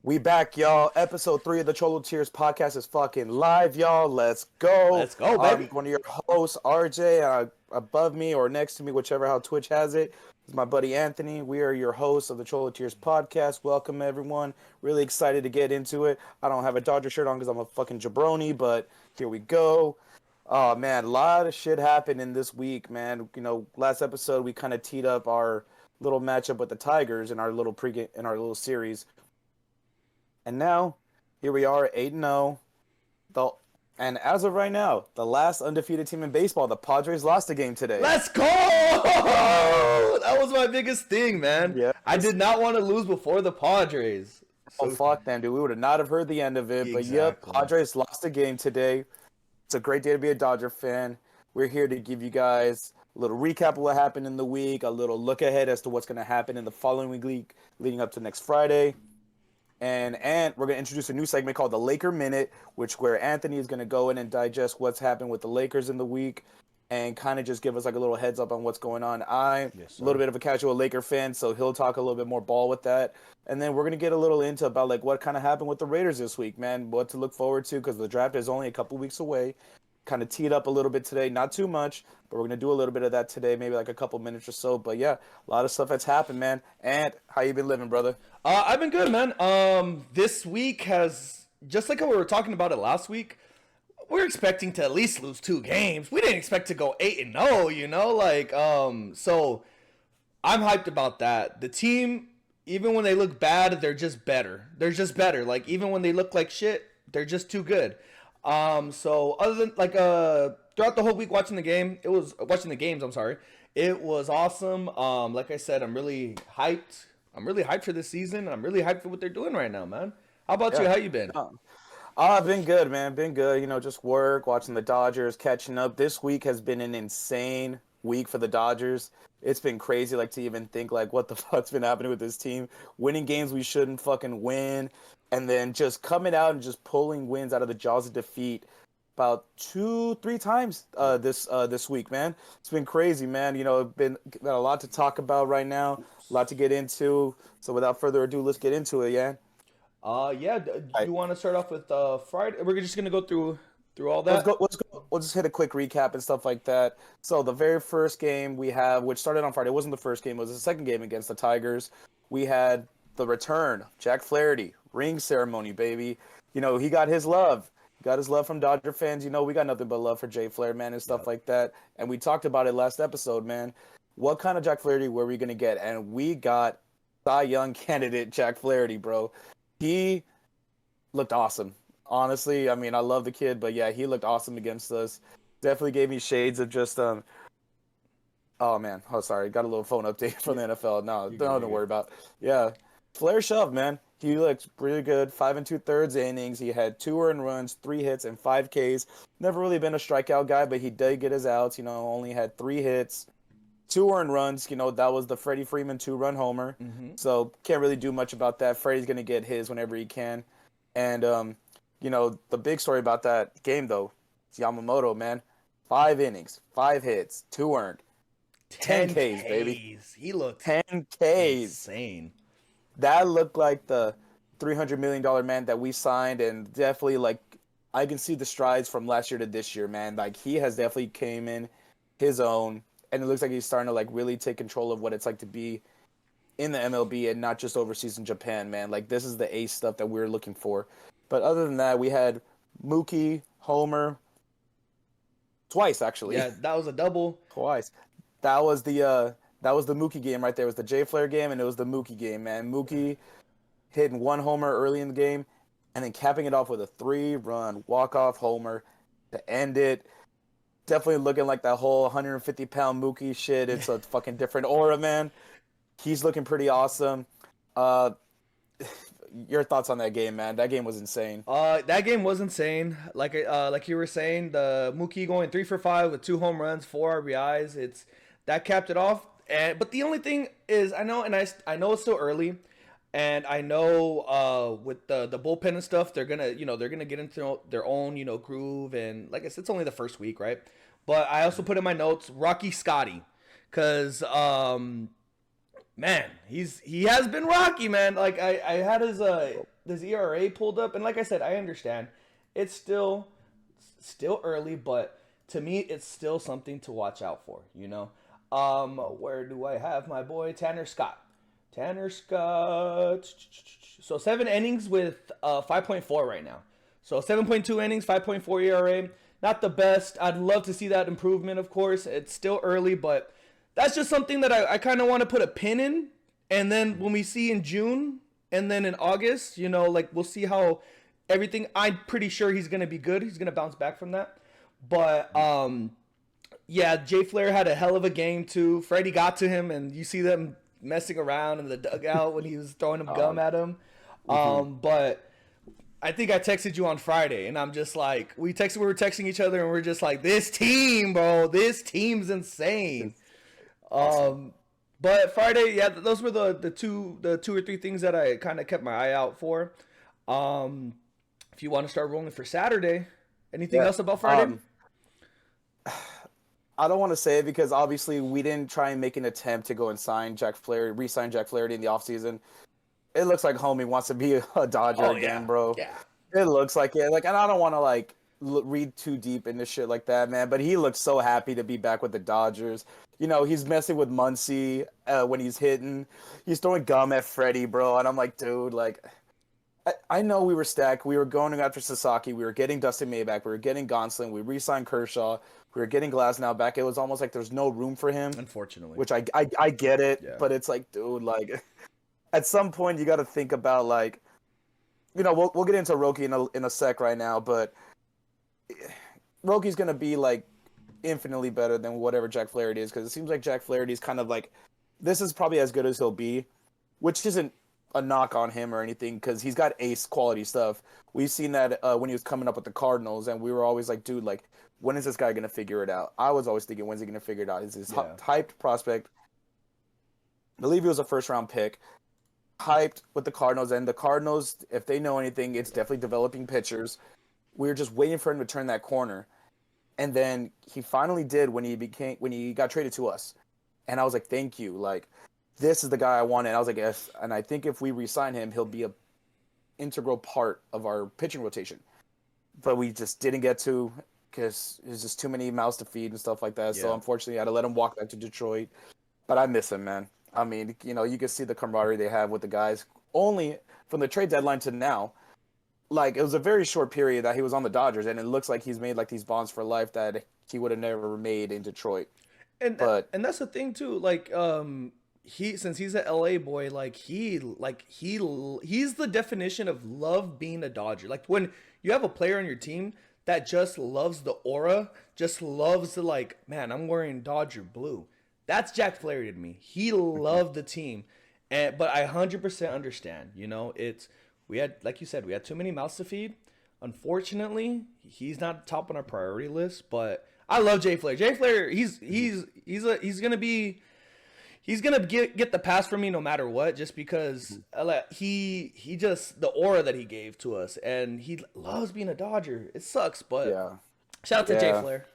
We back, y'all. Episode 3 of the Cholo Tears podcast is fucking live, y'all. Let's go. Let's go, I'm baby. one of your hosts, RJ. Above me or next to me, whichever how Twitch has it, is my buddy Anthony. We are your hosts of the Cholo Tears podcast. Welcome, everyone. Really excited to get into it. I don't have a Dodger shirt on because I'm a fucking jabroni, but here we go. Oh, man, a lot of shit happened in this week, man. Last episode we kind of teed up our little matchup with the Tigers in our little series. And now, here we are, 8-0. The and as of right now, the last undefeated team in baseball, the Padres lost a game today. Let's go! That was my biggest thing, man. I Yes. did not want to lose before the Padres. Oh So fuck them, dude. We would have not have heard the end of it. But yep, exactly. Padres lost a game today. It's a great day to be a Dodger fan. We're here to give you guys a little recap of what happened in the week, a little look ahead as to what's going to happen in the following week leading up to next Friday. And we're going to introduce a new segment called the Laker Minute, where Anthony is going to go in and digest what's happened with the Lakers in the week and kind of just give us like a little heads up on what's going on. I'm Yes, a little sir. bit of a casual Laker fan, so he'll talk a little bit more ball with that. And then we're going to get a little into about like what kind of happened with the Raiders this week, man, what to look forward to because the draft is only a couple weeks away. Kind of teed up a little bit today, not too much, but we're going to do a little bit of that today, maybe like a couple minutes or so. But yeah, a lot of stuff that's happened, man. And how you been living, brother? I've been good, man. This week has, just like how we were talking about it last week, we're expecting to at least lose 2 games. We didn't expect to go 8-0, so I'm hyped about that. The team, even when they look bad, they're just better. They're just better. Like even when they look like shit, they're just too good. So other than throughout the whole week watching the game, it was watching the games. I'm sorry, it was awesome. Like I said, I'm really hyped. I'm really hyped for this season. I'm really hyped for what they're doing right now, man. How about you? Yeah. How you been? No. I've been good, man. Been good. Just work, watching the Dodgers, catching up. This week has been an insane week for the Dodgers. It's been crazy, like to even think like what the fuck's been happening with this team. Winning games we shouldn't fucking win, and then just coming out and just pulling wins out of the jaws of defeat about 2, 3 times this week, man. It's been crazy, man. Been got a lot to talk about right now, a lot to get into. So without further ado, let's get into it, yeah. Yeah. Do you want to start off with Friday? We're just gonna go through all Let's that. go. Let's go. We'll just hit a quick recap and stuff like that. So the very first game we have, which started on Friday, wasn't the first game. It was the second game against the Tigers. We had the return, Jack Flaherty, ring ceremony, baby. He got his love. Got his love from Dodger fans. We got nothing but love for Jay Flair, man, and stuff Yep. like that. And we talked about it last episode, man. What kind of Jack Flaherty were we gonna get? And we got Cy Young candidate Jack Flaherty, bro. He looked awesome. Honestly, I mean, I love the kid, but yeah, he looked awesome against us. Definitely gave me shades of just oh man, oh sorry, got a little phone update from the NFL. No, You good? don't worry about. Yeah, Flair shoved, man. He looked really good. 5 2/3 innings. He had 2 earned runs, 3 hits, and 5 Ks. Never really been a strikeout guy, but he did get his outs. Only had 3 hits, 2 earned runs. That was the Freddie Freeman 2-run homer. Mm-hmm. So can't really do much about that. Freddie's gonna get his whenever he can. And the big story about that game though, is Yamamoto, man. 5 innings, 5 hits, 2 earned, 10 Ks, 10 baby. Ks. He looked 10 Ks. insane. That looked like the $300 million man that we signed, and definitely like I can see the strides from last year to this year, man. Like he has definitely came in his own, and it looks like he's starting to like really take control of what it's like to be in the MLB and not just overseas in Japan, man. Like this is the ace stuff that we're looking for. But other than that, we had Mookie, Homer, twice actually, Yeah, that was a double. twice. That was the Mookie game right there. It was the Jay Flair game and it was the Mookie game, man. Mookie hitting 1 homer early in the game, and then capping it off with a 3-run walk-off homer to end it. Definitely looking like that whole 150-pound Mookie shit. It's a fucking different aura, man. He's looking pretty awesome. Uh, your thoughts on that game, man? That game was insane. That game was insane. Like you were saying, the Mookie going 3 for 5 with 2 home runs, 4 RBIs. It's that capped it off. But the only thing is, I know it's still early, and I know with the bullpen and stuff, they're gonna get into their own groove. And like I said, it's only the first week, right? But I also put in my notes Rocky Scotty, cause man, he has been rocky, man. Like I had his this ERA pulled up, and like I said, I understand it's still early, but to me, it's still something to watch out for. Where do I have my boy Tanner Scott? Tanner Scott. So 7 innings with 5.4 right now. So 7.2 innings, 5.4 ERA. Not the best. I'd love to see that improvement, of course. It's still early, but that's just something that I kind of want to put a pin in. And then when we see in June and then in August, like we'll see how everything. I'm pretty sure he's going to be good. He's going to bounce back from that. But yeah, Jay Flair had a hell of a game too. Freddie got to him, and you see them messing around in the dugout when he was throwing gum at him. But I think I texted you on Friday, and I'm just like, we were texting each other, and we're just like, this team, bro, this team's insane. Awesome. But Friday, yeah, those were the two or three things that I kind of kept my eye out for. If you want to start rolling for Saturday, anything else about Friday? I don't want to say it because obviously we didn't try and make an attempt to go and re-sign Jack Flaherty in the offseason. It looks like homie wants to be a Dodger again, bro. Yeah. It looks like it. Like, and I don't want to read too deep into shit like that, man. But he looks so happy to be back with the Dodgers. He's messing with Muncy when he's hitting. He's throwing gum at Freddie, bro. And I'm like, dude, like, I know we were stacked. We were going after Sasaki. We were getting Dustin May back. We were getting Gonsolin. We re-signed Kershaw. We were getting Glasnow back. It was almost like there's no room for him. Unfortunately. Which I get it, but it's like, dude, like, at some point you got to think about, like, we'll get into Roki in a sec right now, but Roki's gonna be like infinitely better than whatever Jack Flaherty is, because it seems like Jack Flaherty's kind of like, this is probably as good as he'll be, which isn't a knock on him or anything, because he's got ace quality stuff. We've seen that when he was coming up with the Cardinals, and we were always like, dude, like, when is this guy going to figure it out? I was always thinking, when's he going to figure it out? He's this hyped prospect. I believe he was a first-round pick. Hyped with the Cardinals, and the Cardinals, if they know anything, it's definitely developing pitchers. We were just waiting for him to turn that corner. And then he finally did when he got traded to us. And I was like, thank you. Like, this is the guy I wanted. And I was like, yes. And I think if we re-sign him, he'll be a integral part of our pitching rotation. But we just didn't get to, because there's just too many mouths to feed and stuff like that. Yeah. So unfortunately, I had to let him walk back to Detroit. But I miss him, man. I mean, you can see the camaraderie they have with the guys. Only from the trade deadline to now, like, it was a very short period that he was on the Dodgers, and it looks like he's made like these bonds for life that he would have never made in Detroit. And that's the thing too. Like, since he's an LA boy, he's the definition of love being a Dodger. Like, when you have a player on your team that just loves the aura, just loves the, like, man, I'm wearing Dodger blue. That's Jack Flaherty to me. He loved the team, but I 100% understand. We had, like you said, we had too many mouths to feed. Unfortunately, he's not top on our priority list. But I love Jay Flair. Jay Flair, he's gonna get the pass from me no matter what, just because he just, the aura that he gave to us, and he loves being a Dodger. It sucks, but shout out to Jay Flair.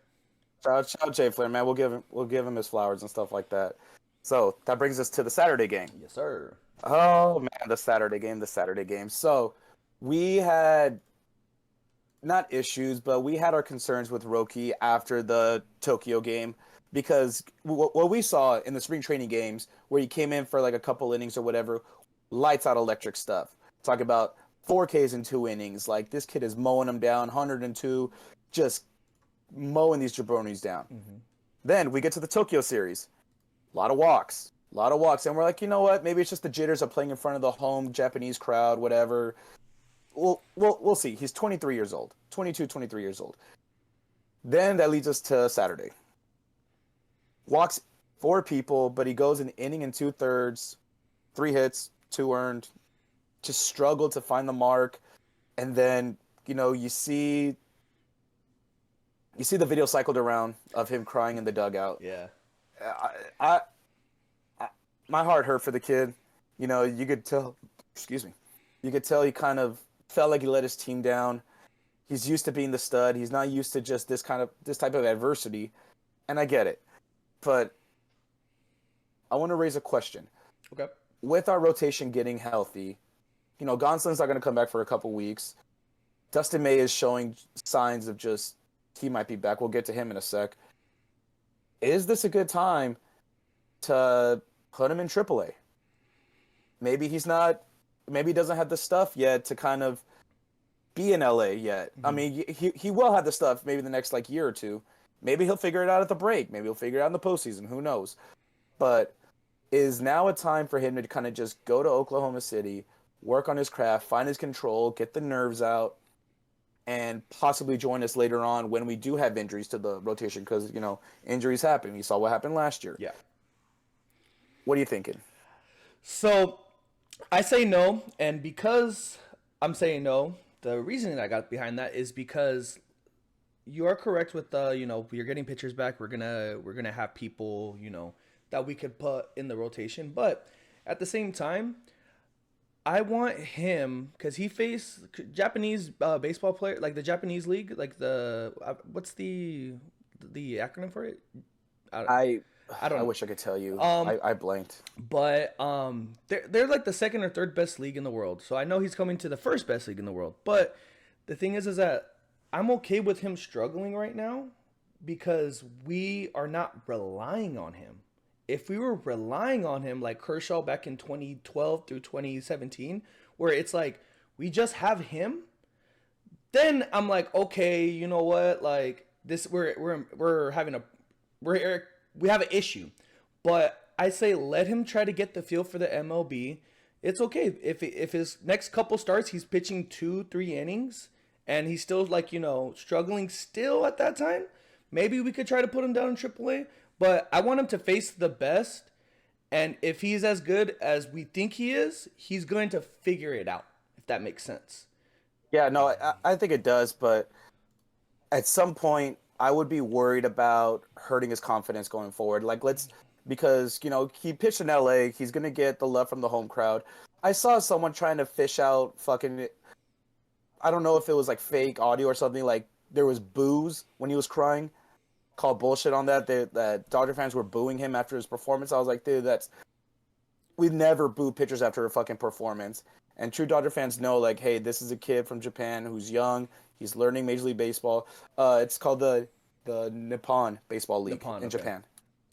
Shout out Jay Flair, man. We'll give him his flowers and stuff like that. So that brings us to the Saturday game. Yes, sir. Oh man, the Saturday game. So we had not issues, but we had our concerns with Roki after the Tokyo game, because what we saw in the spring training games, where he came in for like a couple innings or whatever, lights out electric stuff. Talk about 4Ks in 2 innings. Like, this kid is mowing them down, 102, just mowing these jabronis down. Mm-hmm. Then we get to the Tokyo series. A lot of walks. And we're like, you know what? Maybe it's just the jitters of playing in front of the home Japanese crowd, whatever. We'll see. He's 23 years old. 22, 23 years old. Then that leads us to Saturday. Walks 4 people, but he goes an inning and 2/3, 3 hits, 2 earned. Just struggled to find the mark. And then, you see the video cycled around of him crying in the dugout. Yeah. My heart hurt for the kid. You could tell, you could tell he kind of felt like he let his team down. He's used to being the stud. He's not used to just this type of adversity. And I get it. But I want to raise a question. Okay. With our rotation getting healthy, Gonsolin's not going to come back for a couple weeks. Dustin May is showing signs of just he might be back. We'll get to him in a sec. Is this a good time to put him in AAA? Maybe he's not. Maybe he doesn't have the stuff yet to kind of be in LA yet. I mean, he will have the stuff maybe the next year or two. Maybe he'll figure it out at the break. Maybe he'll figure it out in the postseason. Who knows? But is now a time for him to kind of just go to Oklahoma City, work on his craft, find his control, get the nerves out, and possibly join us later on when we do have injuries to the rotation because, injuries happen. We saw what happened last year. Yeah. What are you thinking? So I say no, and because I'm saying no, the reason I got behind that is because you are correct with you're getting pitchers back. We're gonna have people that we could put in the rotation, but at the same time, I want him because he faced Japanese baseball player, like the Japanese league, like the what's the acronym for it? I don't I know. wish I could tell you. I blanked. But they're like the second or third best league in the world. So I know he's coming to the first best league in the world. But the thing is that I'm okay with him struggling right now because we are not relying on him. If we were relying on him like Kershaw back in 2012 through 2017, where it's like we just have him, then I'm like, okay, you know what? Like this, we're having we have an issue. But I say let him try to get the feel for the MLB. It's okay if his next couple starts he's pitching 2-3 innings and he's still struggling still at that time. Maybe we could try to put him down in AAA. But I want him to face the best, and if he's as good as we think he is, he's going to figure it out. If that makes sense. Yeah, no, I think it does, but at some point, I would be worried about hurting his confidence going forward. Because he pitched in LA, he's gonna get the love from the home crowd. I saw someone trying to fish out fucking, I don't know if it was fake audio or something. There was boos when he was crying. Called bullshit on that Dodger fans were booing him after his performance. I was like, dude, we never boo pitchers after a fucking performance. And true Dodger fans know, hey, this is a kid from Japan who's young. He's learning Major League Baseball. It's called the Nippon Baseball League in Japan.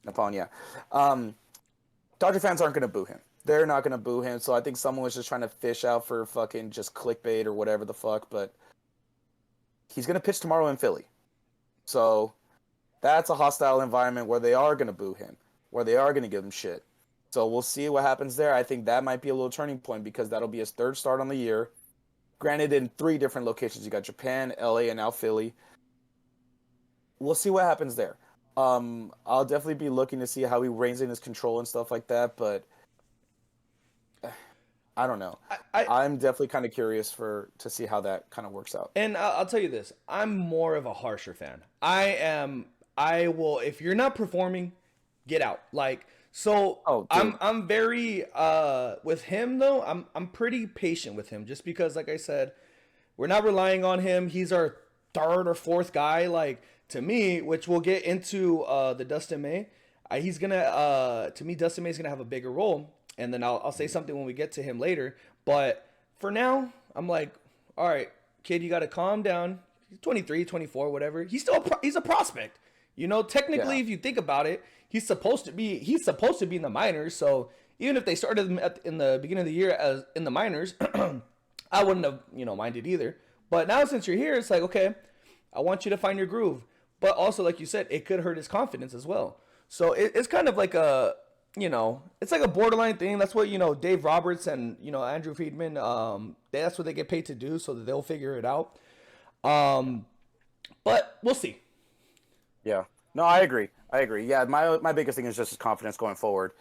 Nippon, yeah. Dodger fans aren't going to boo him. They're not going to boo him. So I think someone was just trying to fish out for fucking just clickbait or whatever the fuck. But he's going to pitch tomorrow in Philly. So that's a hostile environment where they are going to boo him, where they are going to give him shit. So we'll see what happens there. I think that might be a little turning point because that'll be his third start on the year. Granted, in 3 different locations. You got Japan, LA, and now Philly. We'll see what happens there. I'll definitely be looking to see how he reins in his control and stuff like that, but I don't know. I'm definitely kind of curious to see how that kind of works out. And I'll tell you this. I'm more of a harsher fan. I will, if you're not performing, get out. I'm very with him though. I'm pretty patient with him just because, like I said, we're not relying on him. He's our third or fourth guy. To me, which we'll get into the Dustin May. To me, Dustin May is gonna have a bigger role, and then I'll say something when we get to him later. But for now, I'm like, all right, kid, you got to calm down. He's 23, 24, whatever. He's a prospect. Technically, if you think about it, he's supposed to be in the minors. So even if they started him in the beginning of the year as in the minors, I wouldn't have minded either. But now since you're here, it's like, okay, I want you to find your groove. But also, like you said, it could hurt his confidence as well. So it's kind of like it's like a borderline thing. That's what Dave Roberts and Andrew Friedman. That's what they get paid to do, so that they'll figure it out. But we'll see. Yeah. No, I agree. Yeah, my biggest thing is just his confidence going forward.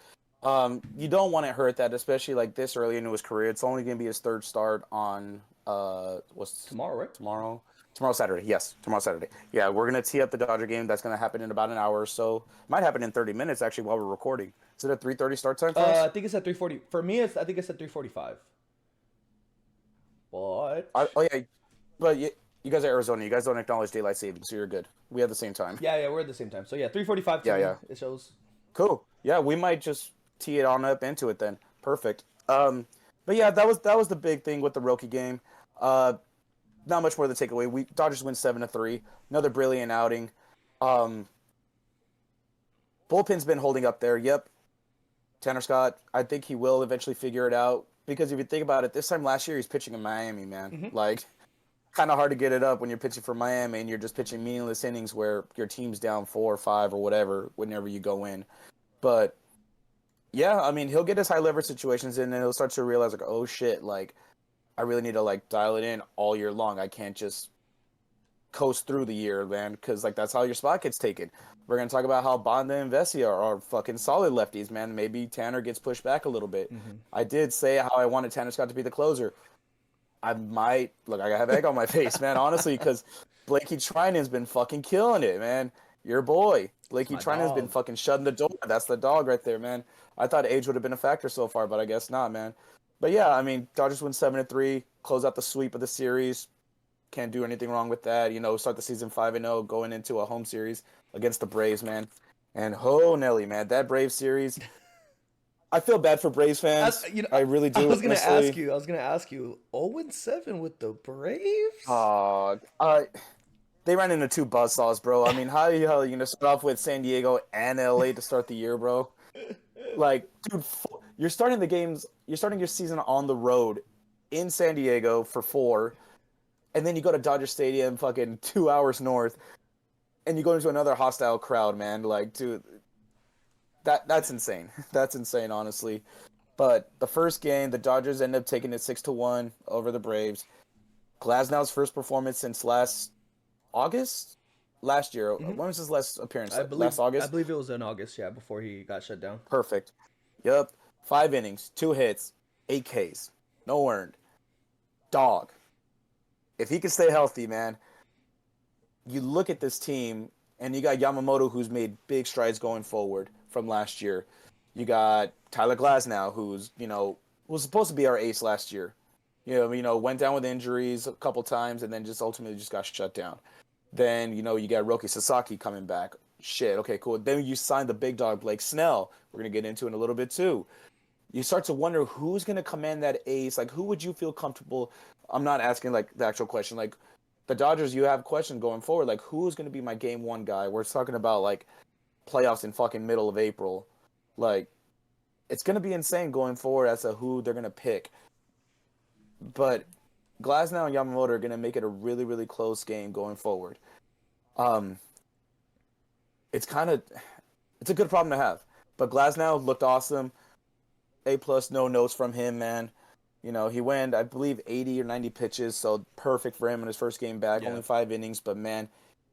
You don't want to hurt that, especially this early into his career. It's only going to be his third start on what's tomorrow, right? Tomorrow Saturday. Yes, tomorrow Saturday. Yeah, we're going to tee up the Dodger game. That's going to happen in about an hour or so. Might happen in 30 minutes actually while we're recording. Is it a 3:30 start time for us? I think it's at 3:40. For me, I think it's at 3:45. But you guys are Arizona. You guys don't acknowledge daylight savings, so you're good. We have the same time. Yeah, we're at the same time. So 3:45. Yeah. It shows. Cool. Yeah, we might just tee it on up into it then. Perfect. But yeah, that was the big thing with the Roki game. Uh, Not much more to take away. Dodgers win 7-3. Another brilliant outing. Um, Bullpen's been holding up there. Yep, Tanner Scott. I think he will eventually figure it out because if you think about it, this time last year he's pitching in Miami, man. Mm-hmm. Like, kind of hard to get it up when you're pitching for Miami and you're just pitching meaningless innings where your team's down 4 or 5 or whatever whenever you go in. But yeah, I mean, he'll get his high leverage situations in and he'll start to realize like, oh shit, like I really need to like dial it in all year long. I can't just coast through the year, man, because like that's how your spot gets taken. We're gonna talk about how Banda and Vesia are fucking solid lefties, man. Maybe Tanner gets pushed back a little bit. Mm-hmm. I did say how I wanted Tanner Scott to be the closer. I might look. I have egg on my face, man. Honestly, because Blakey Trinan's been fucking killing it, man. Your boy Blakey My Trinan's been dog. fucking shutting the door. That's the dog right there, man. I thought age would have been a factor so far, but I guess not, man. But yeah, I mean, Dodgers win 7-3, close out the sweep of the series. Can't do anything wrong with that. You know, start the season 5-0, going into a home series against the Braves, man. And oh Nelly, man, that Braves series. I feel bad for Braves fans. I really I do. was gonna Honestly. ask you. I was gonna ask you. 0-7 with the Braves. They ran into two buzzsaws, bro. I mean, how the hell are you gonna start off with San Diego and LA to start the year, bro? Like, dude, you're starting the games. You're starting your season on the road in San Diego for 4, and then you go to Dodger Stadium, fucking 2 hours north, and you go into another hostile crowd, man. Like, dude, that's insane. That's insane, honestly. But the first game, the Dodgers end up taking it 6-1 over the Braves. Glasnow's first performance since August, last year. Mm-hmm. When was his last appearance? I believe Last August. it was in August, yeah, before he got shut down. Perfect. Yep. 5 innings, 2 hits, 8 Ks, no earned. Dog. If he can stay healthy, man, you look at this team, and you got Yamamoto, who's made big strides going forward from last year. You got Tyler Glasnow, who's was supposed to be our ace last year. Went down with injuries a couple times, and then just ultimately just got shut down. Then you got Roki Sasaki coming back. Shit, okay, cool. Then you signed the big dog Blake Snell. We're gonna get into it in a little bit too. You start to wonder who's gonna command that ace. Like, who would you feel comfortable? I'm not asking like the actual question. Like, the Dodgers, you have question going forward. Like, who's gonna be my game one guy? We're talking about like playoffs in fucking middle of April. Like, it's gonna be insane going forward as to who they're gonna pick. But Glasnow and Yamamoto are gonna make it a really, really close game going forward. Um, it's a good problem to have. But Glasnow looked awesome. A+, no notes from him, man. He went, I believe, 80 or 90 pitches, so perfect for him in his first game back. Yeah. Only 5 innings, but man,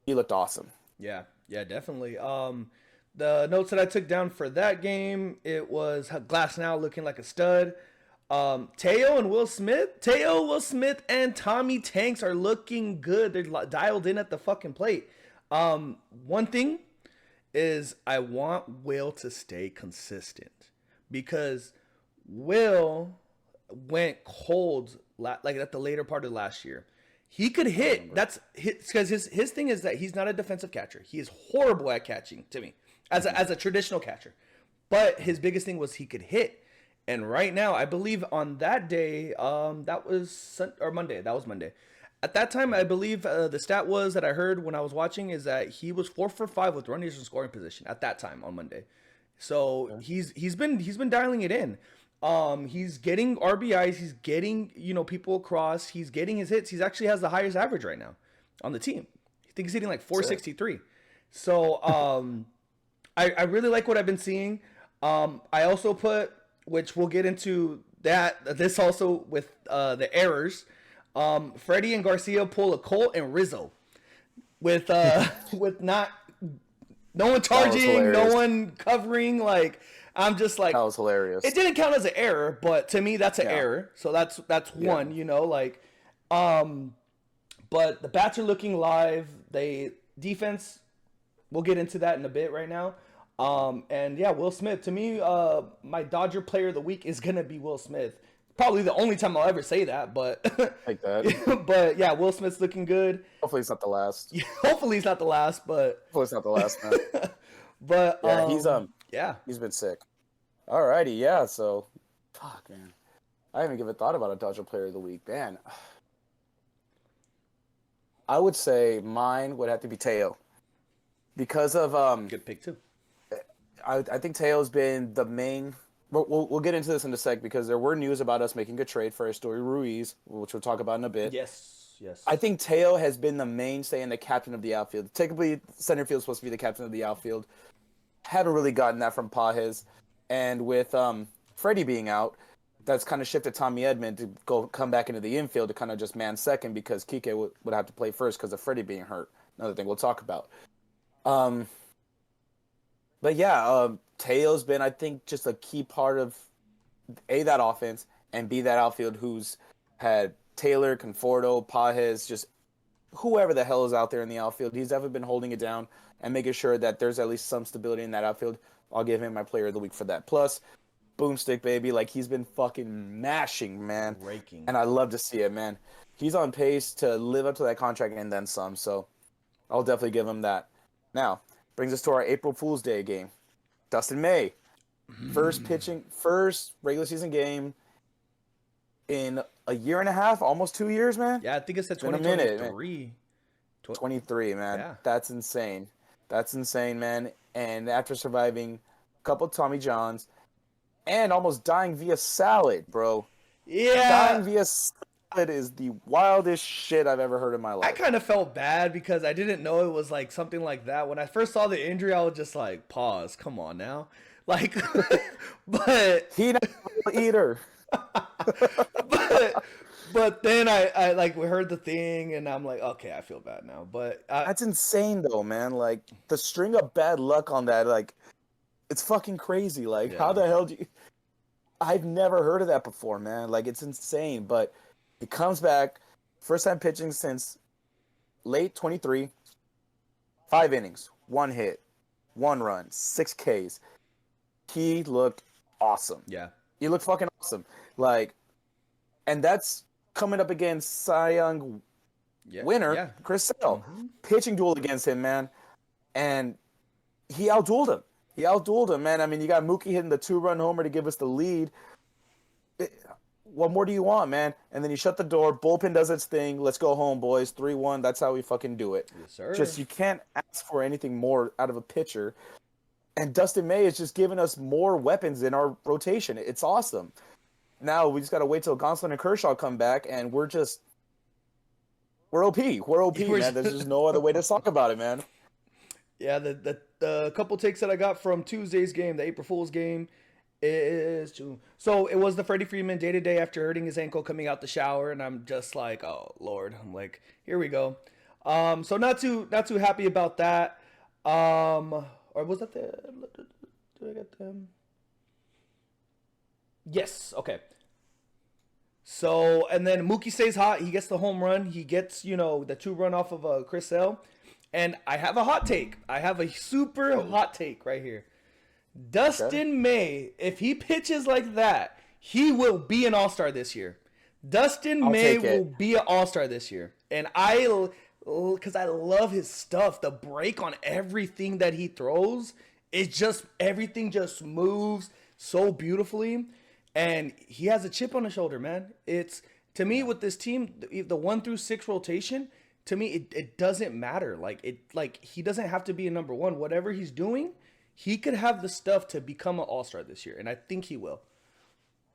he looked awesome. Yeah, definitely. The notes that I took down for that game, it was Glasnow looking like a stud. Teo, Will Smith, and Tommy Tanks are looking good. They're dialed in at the fucking plate. One thing is I want Will to stay consistent because Will went cold like at the later part of last year. He could hit. That's because his thing is that he's not a defensive catcher. He is horrible at catching to me as a traditional catcher. But his biggest thing was he could hit. And right now, I believe on that day, that was Monday. That was Monday. At that time, I believe the stat was that I heard when I was watching is that he was 4 for 5 with runners in scoring position at that time on Monday. So he's been dialing it in. He's getting RBIs. He's getting people across. He's getting his hits. He actually has the highest average right now on the team. I think he's hitting like 463. So I really like what I've been seeing. I also put, which we'll get into this also with the errors. Freddie and Garcia pull a Colt and Rizzo with no one charging, no one covering. Like, I'm just like, That was hilarious. it didn't count as an error, but to me that's an error. So that's one, but the bats are looking live. Defense, we'll get into that in a bit right now. And yeah, Will Smith, to me, my Dodger player of the week is gonna be Will Smith. Probably the only time I'll ever say that, but Like that. but yeah, Will Smith's looking good. Hopefully it's not the last. Hopefully he's not the last, but Hopefully it's not the last, man. but Yeah, yeah. he's been sick. Alrighty, yeah. So, fuck, man. I haven't even thought about a Dodger player of the week. Man, I would say mine would have to be Teo because of Good pick too. I think Teo's been the main. We'll get into this in a sec because there were news about us making a trade for Estoy Ruiz, which we'll talk about in a bit. Yes, yes. I think Teo has been the mainstay and the captain of the outfield. Technically, center field is supposed to be the captain of the outfield. Haven't really gotten that from Pages, and with Freddie being out, that's kind of shifted Tommy Edman to come back into the infield to kind of just man second because Kike would have to play first because of Freddie being hurt. Another thing we'll talk about. Um, but yeah, Teo's been, I think, just a key part of A, that offense, and B, that outfield who's had Taylor, Conforto, Pages, just whoever the hell is out there in the outfield. He's definitely been holding it down and making sure that there's at least some stability in that outfield. I'll give him my player of the week for that. Plus, Boomstick, baby, like he's been fucking mashing, man. Raking. And I love to see it, man. He's on pace to live up to that contract and then some, so I'll definitely give him that. Now, brings us to our April Fool's Day game. Dustin May, first regular season game in a year and a half, almost 2 years, man. Yeah, I think it's at Been a minute, 2023. 23, man. Yeah. That's insane. That's insane, man. And after surviving a couple Tommy Johns and almost dying via salad, bro. Yeah. Dying via salad is the wildest shit I've ever heard in my I life. kind of felt bad because I didn't know it was like something like that. When I first saw the injury, I was just like, pause, come on now. Like, but He not a eater. but then I like we heard the thing and I'm like, okay, I feel bad now. But That's insane though, man. Like the string of bad luck on that, like it's fucking crazy. Like how the hell do you I've never heard of that before, man. Like it's insane. But he comes back, first time pitching since late 23, 5 innings, 1 hit, 1 run, 6 Ks. He looked awesome. yeah. He looked fucking awesome. Like, and that's coming up against Cy Young winner, Chris Sale. Pitching duel against him, man. And he outdueled him. Man. I mean, you got Mookie hitting the 2-run homer to give us the lead. What more do you want, man? And then you shut the door. Bullpen does its thing. Let's go home, boys. 3-1. That's how we fucking do it. Yes, sir. Just you can't ask for anything more out of a pitcher. And Dustin May is just giving us more weapons in our rotation. It's awesome. Now we just got to wait till Gonsolin and Kershaw come back, and we're OP. We're OP, man. There's just no other way to talk about it, man. Yeah, the couple takes that I got from Tuesday's game, the April Fool's game, is so it was the Freddie Freeman day to day after hurting his ankle coming out the shower, and I'm just like, oh Lord, I'm like, here we go. So not too happy about that. Or was that the? Did I get them? Yes. Okay. So and then Mookie stays hot. He gets the home run. He gets the 2-run off of Chris Sale. And I have a hot take. I have a super hot take right here. Dustin May, if he pitches like that, he will be an all-star this year. Dustin May will be an all-star this year. And because I love his stuff. The break on everything that he throws, everything just moves so beautifully. And he has a chip on his shoulder, man. It's, to me, with this team, the 1 through 6 rotation, to me, it doesn't matter. Like he doesn't have to be a number one. Whatever he's doing, he could have the stuff to become an all-star this year. And I think he will.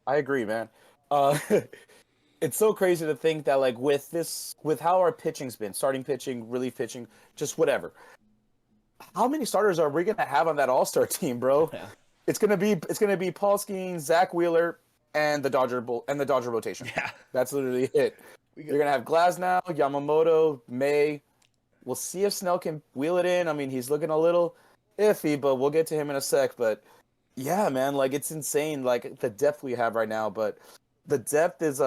I agree, man. It's so crazy to think that like with how our pitching's been, starting pitching, relief pitching, just whatever. How many starters are we gonna have on that All-Star team, bro? Yeah. It's gonna be Paul Skeens, Zach Wheeler, and the Dodger rotation. Yeah, that's literally it. You're gonna have Glasnow, Yamamoto, May. We'll see if Snell can wheel it in. I mean, he's looking a little iffy, but we'll get to him in a sec. But yeah, man, like it's insane, like the depth we have right now. But the depth is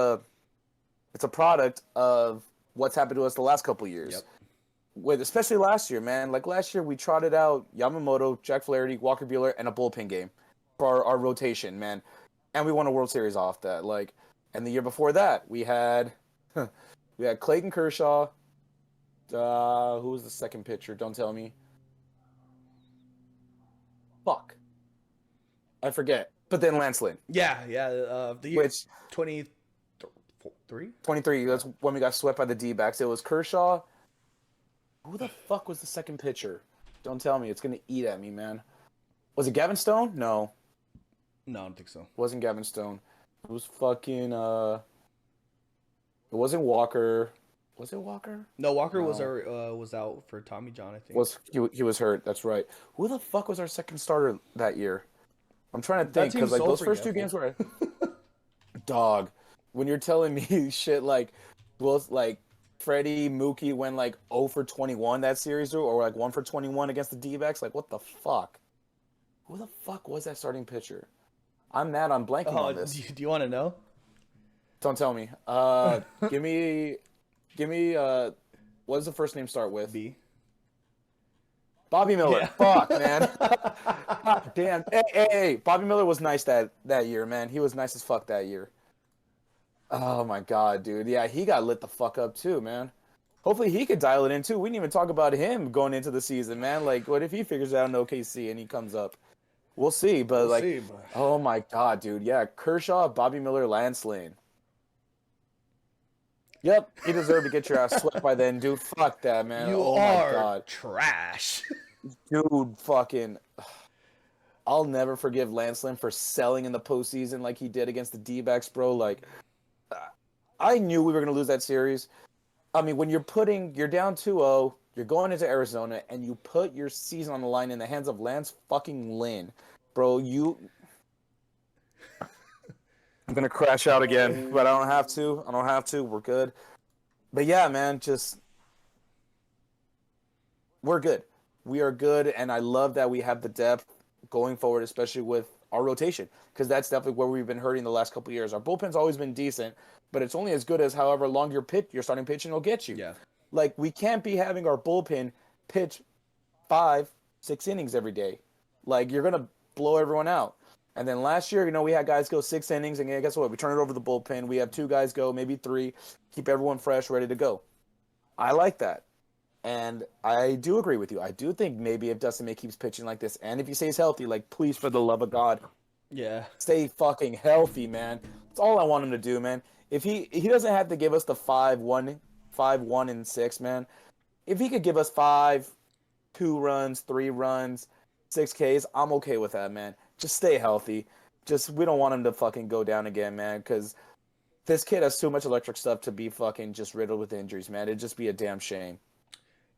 it's a product of what's happened to us the last couple years. Yep. Especially last year, man. Like last year, we trotted out Yamamoto, Jack Flaherty, Walker Buehler, and a bullpen game for our rotation, man. And we won a World Series off that. Like, and the year before that, we had Clayton Kershaw. Who was the second pitcher? Don't tell me. Fuck. I forget. But then Lance Lynn, Yeah, the year which 23. 23, that's when we got swept by the D-backs. It was Kershaw. Who the fuck was the second pitcher? Don't tell me. It's going to eat at me, man. Was it Gavin Stone? No. No, I don't think so. It wasn't Gavin Stone. It was fucking, it wasn't Walker. Was it Walker? No, Walker No. was out for Tommy John, I think. He was hurt. That's right. Who the fuck was our second starter that year? I'm trying to That think because team's like so those first two games forgetful. were dog. When you're telling me shit like, well, like Freddie Mookie went like 0 for 21 that series or like 1 for 21 against the D-backs, like what the fuck? Who the fuck was that starting pitcher? I'm mad. I'm blanking on this. Do you want to know? Don't tell me. Give me. What does the first name start with? B. Bobby Miller. Yeah. Fuck, man. God damn. Hey. Bobby Miller was nice that year, man. He was nice as fuck that year. Oh my god, dude. Yeah, he got lit the fuck up too, man. Hopefully he could dial it in too. We didn't even talk about him going into the season, man. Like, what if he figures out an OKC and he comes up? We'll see, but oh my god, dude. Yeah, Kershaw, Bobby Miller, Lance Lynn. Yep, he deserved to get your ass swept by then, dude. Fuck that, man. You oh are my god, trash. dude. Fucking. I'll never forgive Lance Lynn for selling in the postseason like he did against the D-backs, bro. Like, I knew we were gonna lose that series. I mean, when you're down 2-0, you're going into Arizona, and you put your season on the line in the hands of Lance fucking Lynn, bro. I'm gonna crash out again, but I don't have to. We're good. But yeah, man, we're good. We are good, and I love that we have the depth going forward, especially with our rotation, because that's definitely where we've been hurting the last couple of years. Our bullpen's always been decent, but it's only as good as however long your starting pitching will get you. Yeah. Like, we can't be having our bullpen pitch 5-6 innings every day. Like, you're gonna blow everyone out. And then last year, we had guys go 6 innings, and guess what? We turn it over to the bullpen. We have 2 guys go, maybe 3, keep everyone fresh, ready to go. I like that. And I do agree with you. I do think maybe if Dustin May keeps pitching like this, and if he stays healthy, like, please, for the love of God, Yeah. stay fucking healthy, man. That's all I want him to do, man. If he doesn't have to give us the 5-1 and 6, man. If he could give us 5, 2 runs, 3 runs, 6 Ks, I'm okay with that, man. Just stay healthy. We don't want him to fucking go down again, man, because this kid has too much electric stuff to be fucking just riddled with injuries, man. It'd just be a damn shame.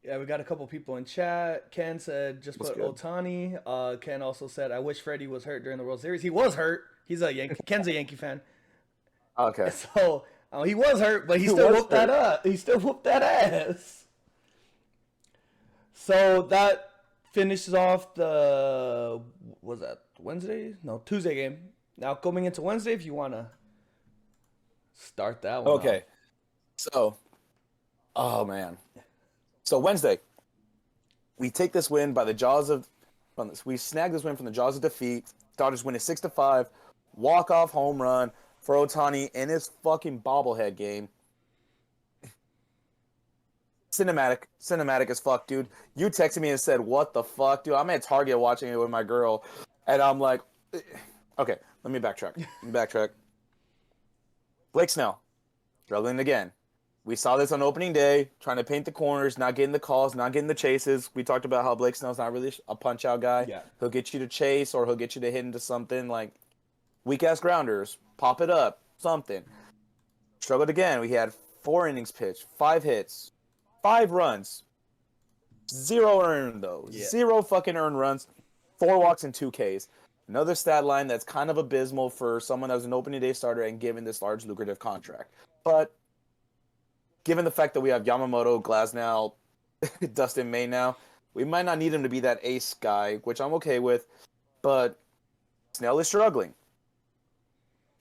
Yeah, we got a couple people in chat. Ken said, just put Ohtani. Ken also said, I wish Freddie was hurt during the World Series. He was hurt. He's a Yankee. Ken's a Yankee fan. Okay. So, he was hurt, but he still whooped that up. He still whooped that ass. So, that finishes off the, was that Wednesday? No, Tuesday game. Now, coming into Wednesday, if you want to start that one Okay. So, oh, man. So Wednesday, we take this win by the jaws of, we snag this win from the jaws of defeat. Dodgers win it 6-5, walk-off home run for Ohtani in his fucking bobblehead game. Cinematic as fuck, dude. You texted me and said, what the fuck, dude? I'm at Target watching it with my girl, and I'm like, okay, let me backtrack. Blake Snell, struggling again. We saw this on opening day, trying to paint the corners, not getting the calls, not getting the chases. We talked about how Blake Snell's not really a punch-out guy. Yeah. He'll get you to chase, or he'll get you to hit into something like weak-ass grounders, pop it up, something. Struggled again. We had 4 innings pitched, 5 hits, 5 runs, 0 earned, though. Yeah. 0 fucking earned runs, 4 walks and 2 Ks. Another stat line that's kind of abysmal for someone that was an opening day starter and given this large lucrative contract. But given the fact that we have Yamamoto, Glasnow, Dustin May now, we might not need him to be that ace guy, which I'm okay with, but Snell is struggling.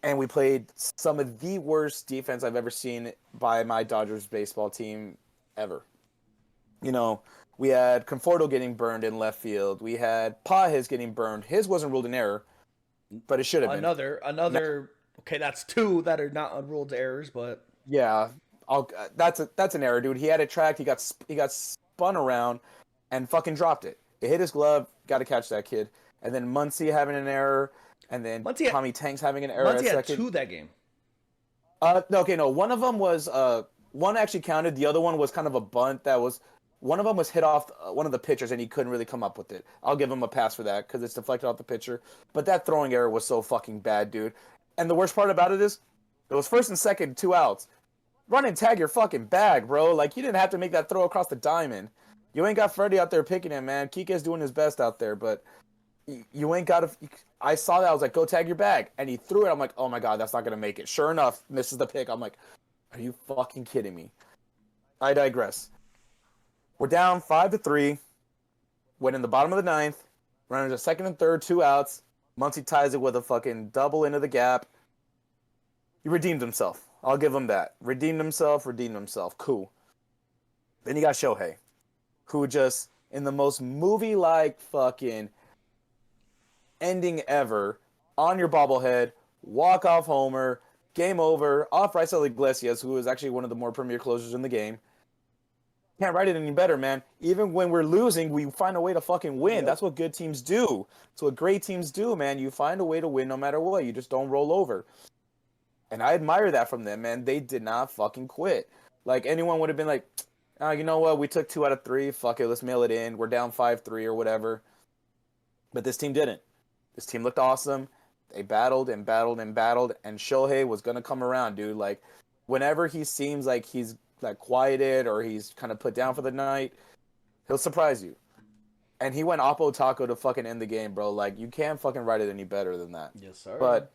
And we played some of the worst defense I've ever seen by my Dodgers baseball team ever. We had Conforto getting burned in left field. We had Pages getting burned. His wasn't ruled an error, but it should have been. Another. Okay, that's 2 that are not unruled errors, but yeah. That's an error, dude. He had it tracked. He got spun around and fucking dropped it. It hit his glove. Got to catch that kid. And then Muncy having an error. and then Muncy Tommy Tang's having an error at had second. 2 that game. No, one of them was one actually counted. The other one was kind of a bunt that was. One of them was hit off one of the pitchers, and he couldn't really come up with it. I'll give him a pass for that because it's deflected off the pitcher. But that throwing error was so fucking bad, dude. And the worst part about it is, it was first and second, 2 outs. Run and tag your fucking bag, bro. Like, you didn't have to make that throw across the diamond. You ain't got Freddie out there picking him, man. Kike's doing his best out there, but you ain't got to. I saw that. I was like, go tag your bag. And he threw it. I'm like, oh my God, that's not going to make it. Sure enough, misses the pick. I'm like, are you fucking kidding me? I digress. We're down 5-3. Went in the bottom of the 9th. Runners are second and third, 2 outs. Muncy ties it with a fucking double into the gap. He redeemed himself. I'll give him that. Redeemed himself. Cool. Then you got Shohei, who just, in the most movie-like fucking ending ever, on your bobblehead, walk-off homer, game over, off Raisel Iglesias, who is actually one of the more premier closers in the game. Can't write it any better, man. Even when we're losing, we find a way to fucking win. Yep. That's what good teams do. That's what great teams do, man. You find a way to win no matter what. You just don't roll over. And I admire that from them, man. They did not fucking quit. Like, anyone would have been like, oh, you know what? We took 2 out of 3. Fuck it. Let's mail it in. We're down 5-3 or whatever. But this team didn't. This team looked awesome. They battled and battled and battled. And Shohei was going to come around, dude. Like, whenever he seems like he's like quieted or he's kind of put down for the night, he'll surprise you. And he went Oppo Taco to fucking end the game, bro. Like, you can't fucking write it any better than that. Yes, sir. But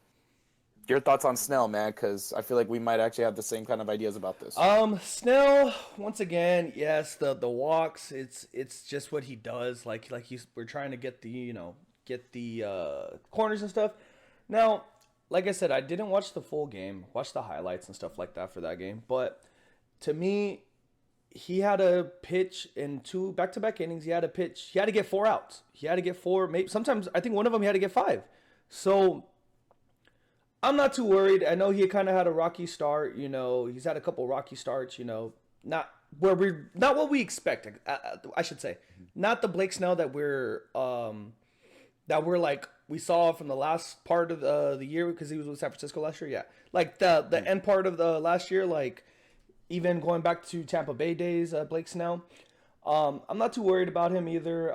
your thoughts on Snell, man, because I feel like we might actually have the same kind of ideas about this. Snell, once again, yes, the walks, it's just what he does. Like we're trying to get the corners and stuff. Now, like I said, I didn't watch the full game, watch the highlights and stuff like that for that game, but to me, he had a pitch in 2 back-to-back innings. He had a pitch. He had to get 4 outs. He had to get 4. Maybe sometimes I think one of them he had to get 5. So I'm not too worried. I know he kind of had a rocky start. He's had a couple rocky starts. Not what we expect. I should say, not the Blake Snell that we're like we saw from the last part of the year because he was with San Francisco last year. Yeah, like the end part of the last year, like. Even going back to Tampa Bay days, Blake Snell, I'm not too worried about him either.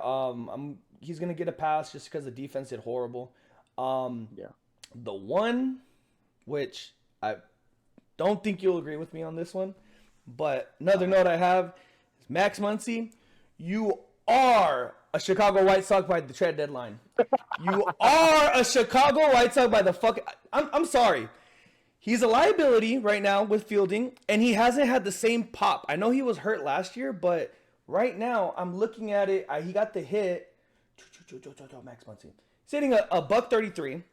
He's gonna get a pass just because the defense did horrible. The one, which I don't think you'll agree with me on this one, but another note I have is Max Muncy. You are a Chicago White Sox by the trade deadline. You are a Chicago White Sox by the fucking. I'm sorry. He's a liability right now with fielding, and he hasn't had the same pop. I know he was hurt last year, but right now I'm looking at it. He got the hit. Max Muncy. He's hitting a $133.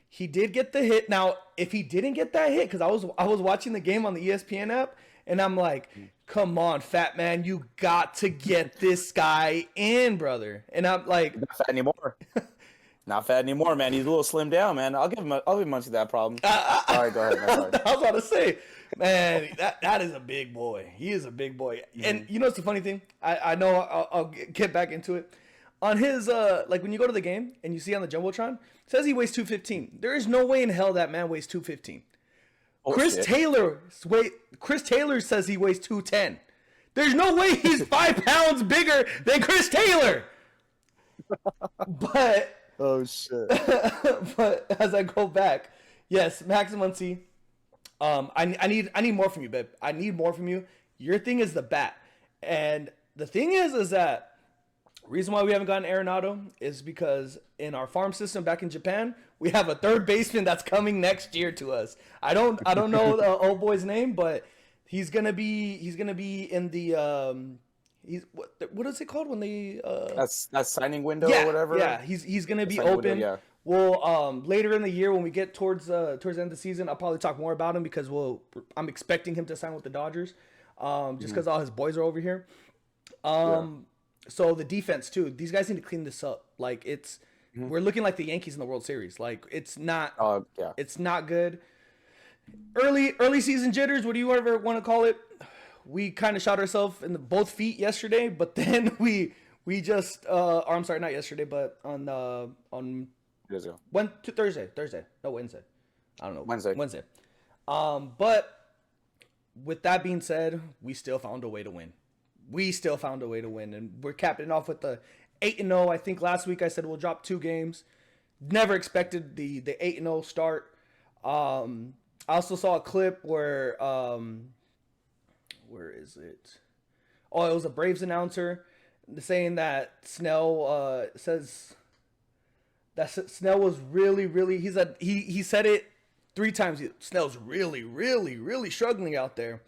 He did get the hit. Now, if he didn't get that hit, because I was watching the game on the ESPN app, and I'm like, come on, fat man, you got to get this guy in, brother. And I'm like, not fat anymore. Not fat anymore, man. He's a little slimmed down, man. I'll give Muncy that problem. All right, go ahead. Man. I was about to say, man, that is a big boy. He is a big boy. Mm-hmm. And you know what's the funny thing? I know I'll get back into it. On his, like when you go to the game and you see on the Jumbotron, it says he weighs 215. There is no way in hell that man weighs 215. Oh, Chris Taylor says he weighs 210. There's no way he's 5 pounds bigger than Chris Taylor. But... Oh, shit. But as I go back, yes, Max Muncy, I need more from you, babe. I need more from you. Your thing is the bat. And the thing is that reason why we haven't gotten Arenado is because in our farm system back in Japan, we have a third baseman that's coming next year to us. I don't know the old boy's name, but he's gonna be in the what is it called when they that's signing window or whatever. Yeah, he's gonna be open. Window, yeah. Well, later in the year when we get towards the end of the season, I'll probably talk more about him because I'm expecting him to sign with the Dodgers, just because all his boys are over here. So the defense too. These guys need to clean this up. Like we're looking like the Yankees in the World Series. Like it's not. It's not good. Early season jitters. What do you ever want to call it? We kind of shot ourselves in both feet yesterday, but then we just. Or I'm sorry, not yesterday, but on 2 days ago. Thursday. No, Wednesday. I don't know. Wednesday. But with that being said, we still found a way to win. And we're capping it off with the 8-0. I think last week I said we'll drop 2 games. Never expected the 8-0 start. I also saw a clip where is it? Oh, it was a Braves announcer saying that Snell says that Snell was really he said it 3 times. Snell's really struggling out there,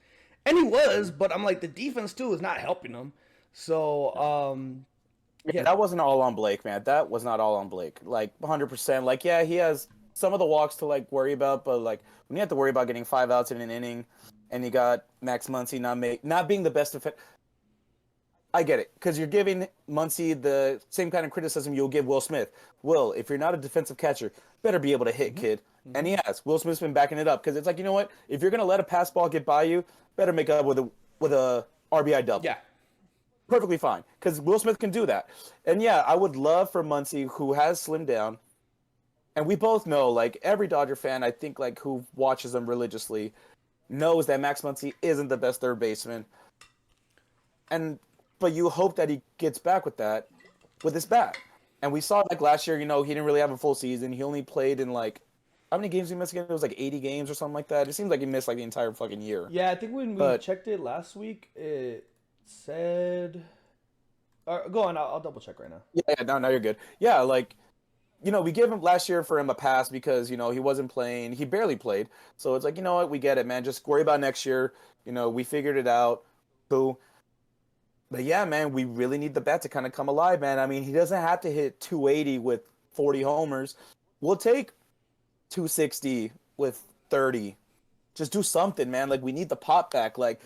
and he was. But I'm like, the defense too is not helping him. So yeah, that wasn't all on Blake, man. That was not all on Blake. Like 100%. Like, yeah, he has some of the walks to like worry about, but like when you have to worry about getting 5 outs in an inning, and you got Max Muncy not being the best defense. I get it, because you're giving Muncy the same kind of criticism you'll give Will Smith. Will, if you're not a defensive catcher, better be able to hit, kid. And he has. Will Smith's been backing it up, because it's like, you know what? If you're gonna let a pass ball get by you, better make up with a RBI double. Yeah. Perfectly fine, because Will Smith can do that. And yeah, I would love for Muncy, who has slimmed down, and we both know, like every Dodger fan, I think, like who watches them religiously, knows that Max Muncy isn't the best third baseman. But you hope that he gets back with that, with his bat. And we saw like last year, you know, he didn't really have a full season. He only played in like, how many games did he miss again? It was like 80 games or something like that. It seems like he missed like the entire fucking year. Yeah, I think when we checked it last week, it said. Go on, I'll double check right now. Yeah, no, you're good. Yeah, like, you know, we gave him last year for him a pass because, you know, he wasn't playing. He barely played. So it's like, you know what, we get it, man. Just worry about next year. You know, we figured it out. Boo. But yeah, man, we really need the bat to kind of come alive, man. I mean, he doesn't have to hit 280 with 40 homers. We'll take 260 with 30. Just do something, man. Like, we need the pop back. Like,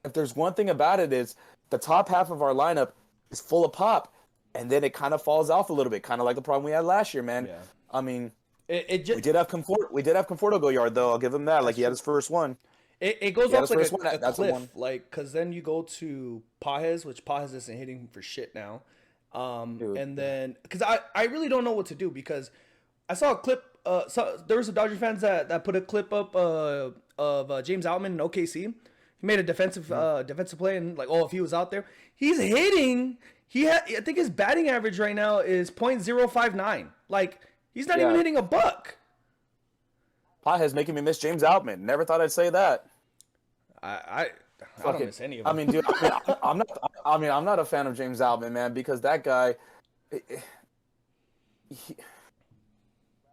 if there's one thing about it is the top half of our lineup is full of pop, and then it kind of falls off a little bit, kind of like the problem we had last year, man. Yeah. I mean, we did have Conforto go yard, though. I'll give him that. Like, he had his first one. It goes off like a cliff, like, because then you go to Pages, which Pages isn't hitting for shit now. And then, because I really don't know what to do, because I saw a clip, there was some Dodger fans that put a clip up of James Outman in OKC. He made a defensive play, and like, if he was out there, he's hitting. I think his batting average right now is .059. Like, he's not even hitting a buck. Pages making me miss James Outman. Never thought I'd say that. I don't miss any of them. I mean, dude, I'm not a fan of James Outman, man, because that guy,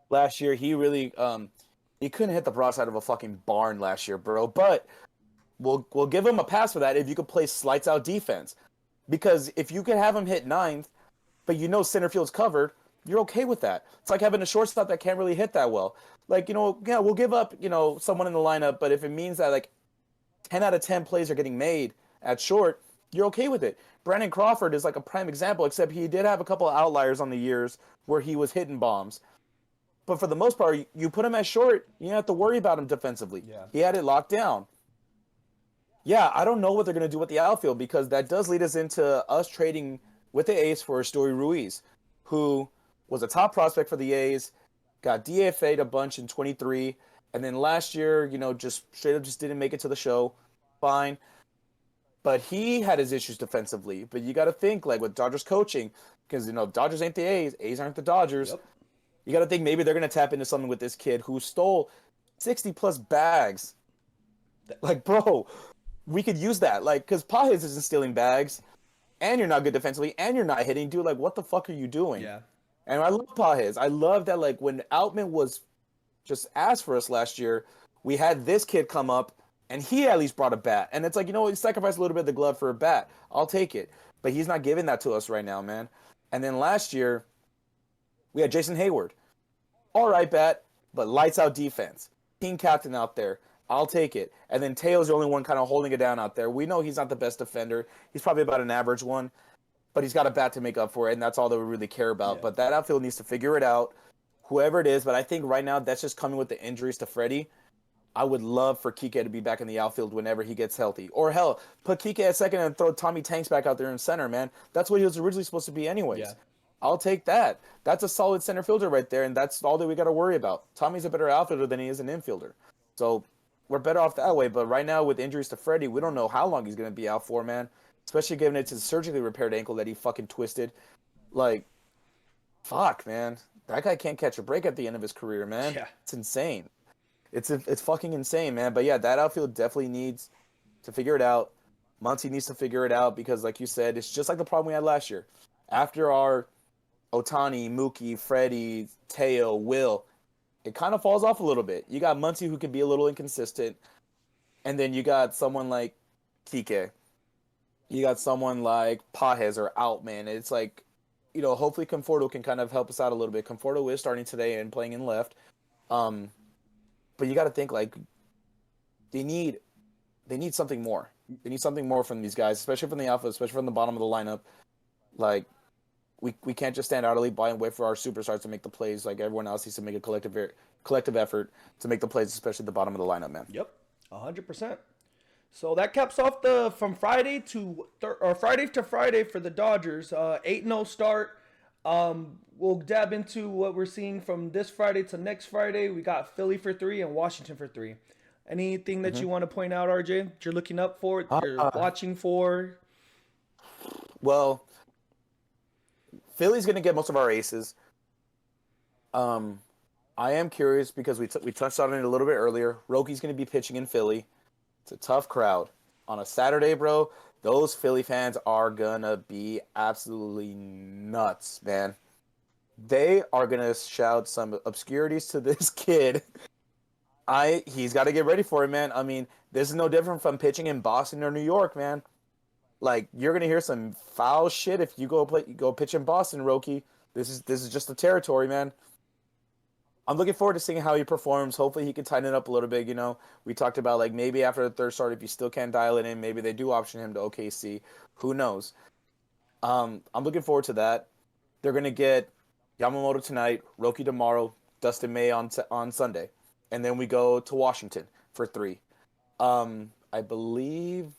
last year he really he couldn't hit the broadside of a fucking barn last year, bro. But we'll give him a pass for that if you could play lights out defense, because if you could have him hit 9th, but you know center field's covered, you're okay with that. It's like having a shortstop that can't really hit that well. Like, you know, yeah, we'll give up, you know, someone in the lineup, but if it means that like 10 out of 10 plays are getting made at short, you're okay with it. Brandon Crawford is like a prime example, except he did have a couple of outliers on the years where he was hitting bombs. But for the most part, you put him at short, you don't have to worry about him defensively. Yeah. He had it locked down. Yeah, I don't know what they're going to do with the outfield, because that does lead us into us trading with the A's for Story Ruiz, who was a top prospect for the A's, got DFA'd a bunch in 23, and then last year, you know, just straight up just didn't make it to the show. Fine. But he had his issues defensively. But you got to think, like, with Dodgers coaching, because, you know, Dodgers ain't the A's, A's aren't the Dodgers. Yep. You got to think maybe they're going to tap into something with this kid who stole 60-plus bags. Like, bro, we could use that. Like, because Pages isn't stealing bags, and you're not good defensively, and you're not hitting. Dude, like, what the fuck are you doing? Yeah. And I love Pages. I love that, like, when Outman was just asked for us last year, we had this kid come up, and he at least brought a bat. And it's like, you know what, he sacrificed a little bit of the glove for a bat. I'll take it. But he's not giving that to us right now, man. And then last year, we had Jason Hayward. All right, bat, but lights out defense. Team captain out there. I'll take it. And then Teo's the only one kind of holding it down out there. We know he's not the best defender. He's probably about an average one. But he's got a bat to make up for it, and that's all that we really care about. Yeah. But that outfield needs to figure it out, whoever it is. But I think right now that's just coming with the injuries to Freddie. I would love for Kike to be back in the outfield whenever he gets healthy. Or hell, put Kike at second and throw Tommy Tanks back out there in center, man. That's what he was originally supposed to be anyways. Yeah. I'll take that. That's a solid center fielder right there, and that's all that we got to worry about. Tommy's a better outfielder than he is an infielder. So we're better off that way. But right now, with injuries to Freddie, we don't know how long he's going to be out for, man. Especially given it's his surgically repaired ankle that he fucking twisted. Like, fuck, man. That guy can't catch a break at the end of his career, man. Yeah. It's insane. It's fucking insane, man. But yeah, that outfield definitely needs to figure it out. Muncy needs to figure it out because, like you said, it's just like the problem we had last year. After our Otani, Mookie, Freddie, Teo, Will, it kind of falls off a little bit. You got Muncy who can be a little inconsistent, and then you got someone like Kike. You got someone like Pajes or Outman. It's like, hopefully Conforto can kind of help us out a little bit. Conforto is starting today and playing in left. But you got to think like they need something more. They need something more from these guys, especially from the alpha, especially from the bottom of the lineup. Like we can't just stand idly by and wait for our superstars to make the plays. Like everyone else needs to make a collective effort to make the plays, especially at the bottom of the lineup, man. Yep, 100%. So that caps off from Friday to Friday for the Dodgers. 8-0 start. We'll dab into what we're seeing from this Friday to next Friday. We got Philly for 3 and Washington for 3. Anything that you want to point out, RJ? That you're looking up for, you're watching for? Well, Philly's going to get most of our aces. I am curious because we touched on it a little bit earlier. Rocky's going to be pitching in Philly. It's a tough crowd. On a Saturday, bro, those Philly fans are going to be absolutely nuts, man. They are going to shout some obscurities to this kid. He's got to get ready for it, man. I mean, this is no different from pitching in Boston or New York, man. Like, you're going to hear some foul shit if you go pitch in Boston, Roki. This is just the territory, man. I'm looking forward to seeing how he performs. Hopefully he can tighten it up a little bit, We talked about, like, maybe after the third start, if you still can't dial it in, maybe they do option him to OKC. Who knows? I'm looking forward to that. They're going to get Yamamoto tonight, Roki tomorrow, Dustin May on Sunday. And then we go to Washington for 3. I believe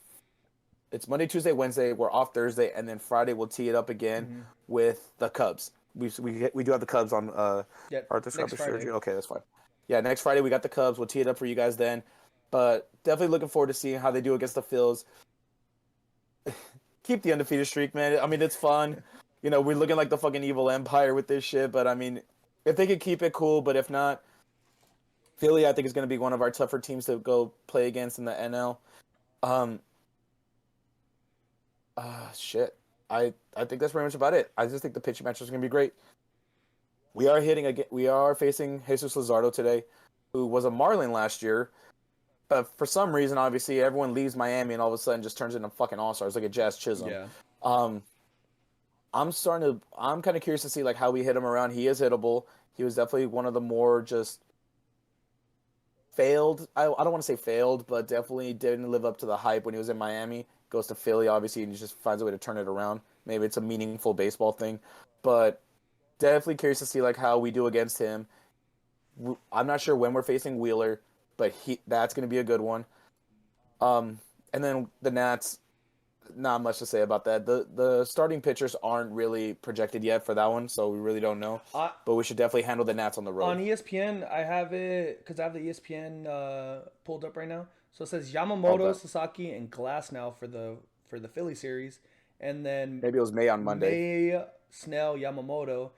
it's Monday, Tuesday, Wednesday. We're off Thursday, and then Friday we'll tee it up again with the Cubs. We do have the Cubs on Arthur next Friday. Okay, that's fine. Yeah, next Friday we got the Cubs. We'll tee it up for you guys then. But definitely looking forward to seeing how they do against the Phils. Keep the undefeated streak, man. I mean, it's fun. We're looking like the fucking evil empire with this shit. But I mean, if they could keep it cool, but if not, Philly, I think, is going to be one of our tougher teams to go play against in the NL. Shit. I think that's pretty much about it. I just think the pitching match is going to be great. We are facing Jesus Luzardo today, who was a Marlin last year. But for some reason, obviously, everyone leaves Miami and all of a sudden just turns into fucking all-stars, like a Jazz Chisholm. Yeah. I'm kind of curious to see like how we hit him around. He is hittable. He was definitely one of the more just failed. I don't want to say failed, but definitely didn't live up to the hype when he was in Miami. Goes to Philly, obviously, and he just finds a way to turn it around. Maybe it's a meaningful baseball thing, but definitely curious to see like how we do against him. I'm not sure when we're facing Wheeler, but that's going to be a good one. And then the Nats, not much to say about that. The starting pitchers aren't really projected yet for that one, so we really don't know. But we should definitely handle the Nats on the road. On ESPN, I have it because I have the ESPN pulled up right now. So it says Yamamoto, Sasaki, and Glasnow for the Philly series, and then maybe it was May on Monday. May, Snell, Yamamoto.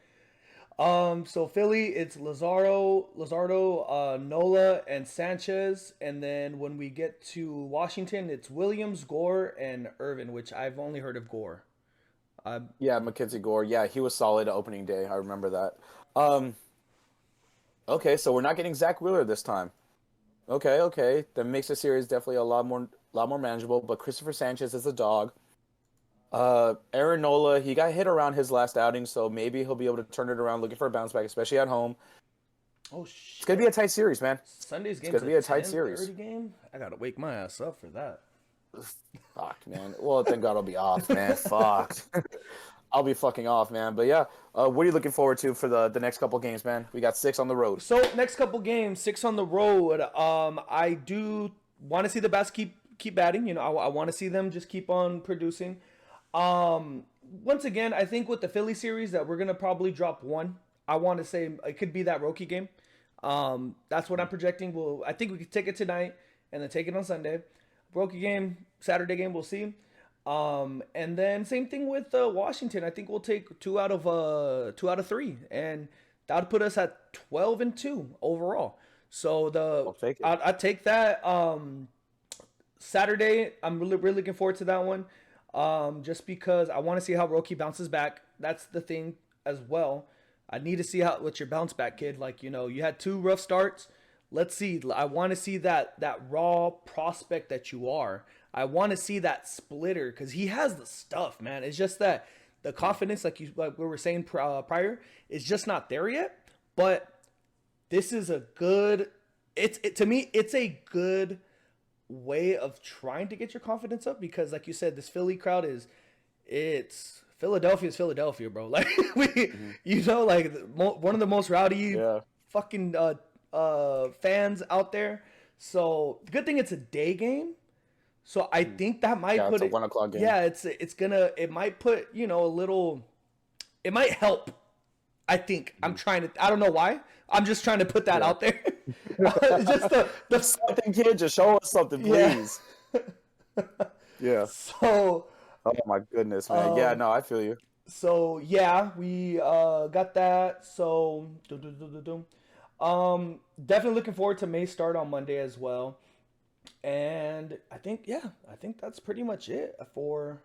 So Philly, it's Luzardo, Nola, and Sanchez, and then when we get to Washington, it's Williams, Gore, and Irvin, which I've only heard of Gore. Yeah, Mackenzie Gore. Yeah, he was solid opening day. I remember that. Okay, so we're not getting Zach Wheeler this time. Okay. That makes the series definitely a lot more manageable. But Christopher Sanchez is a dog. Aaron Nola, he got hit around his last outing, so maybe he'll be able to turn it around, looking for a bounce back, especially at home. Oh shit! It's gonna be a tight series, man. Sunday's game. It's gonna be a tight series. Game. I gotta wake my ass up for that. Fuck, man. Well, thank God I'll be off, man. Fuck. I'll be fucking off, man. But yeah, what are you looking forward to for the next couple games, man? We got 6 on the road. So next couple games, 6 on the road. I do want to see the bats keep batting. I want to see them just keep on producing. once again, I think with the Philly series that we're gonna probably drop one. I want to say it could be that Roki game. That's what I'm projecting. I think we could take it tonight and then take it on Sunday. Roki game, Saturday game, we'll see. And then same thing with Washington. I think we'll take two out of three, and that would put us at 12-2 overall. So I'll take it. I take that. Saturday, I'm really looking forward to that one. Just because I want to see how Roki bounces back. That's the thing as well. I need to see what's your bounce back, kid. Like, you had two rough starts. Let's see. I want to see that raw prospect that you are. I want to see that splitter because he has the stuff, man. It's just that the confidence, like we were saying prior, is just not there yet. But this is a good. To me, it's a good way of trying to get your confidence up because, like you said, this Philly crowd it's Philadelphia's Philadelphia, bro. Like like one of the most rowdy fucking fans out there. So good thing it's a day game. So I think that might put it's a 1:00 game. Yeah, it might put a little. It might help. I think I don't know why. I'm just trying to put that out there. Just the something, kid. Just show us something, please. Yeah. So. Oh my goodness, man. Yeah, no, I feel you. So yeah, we got that. So definitely looking forward to May's start on Monday as well. And I think that's pretty much it for.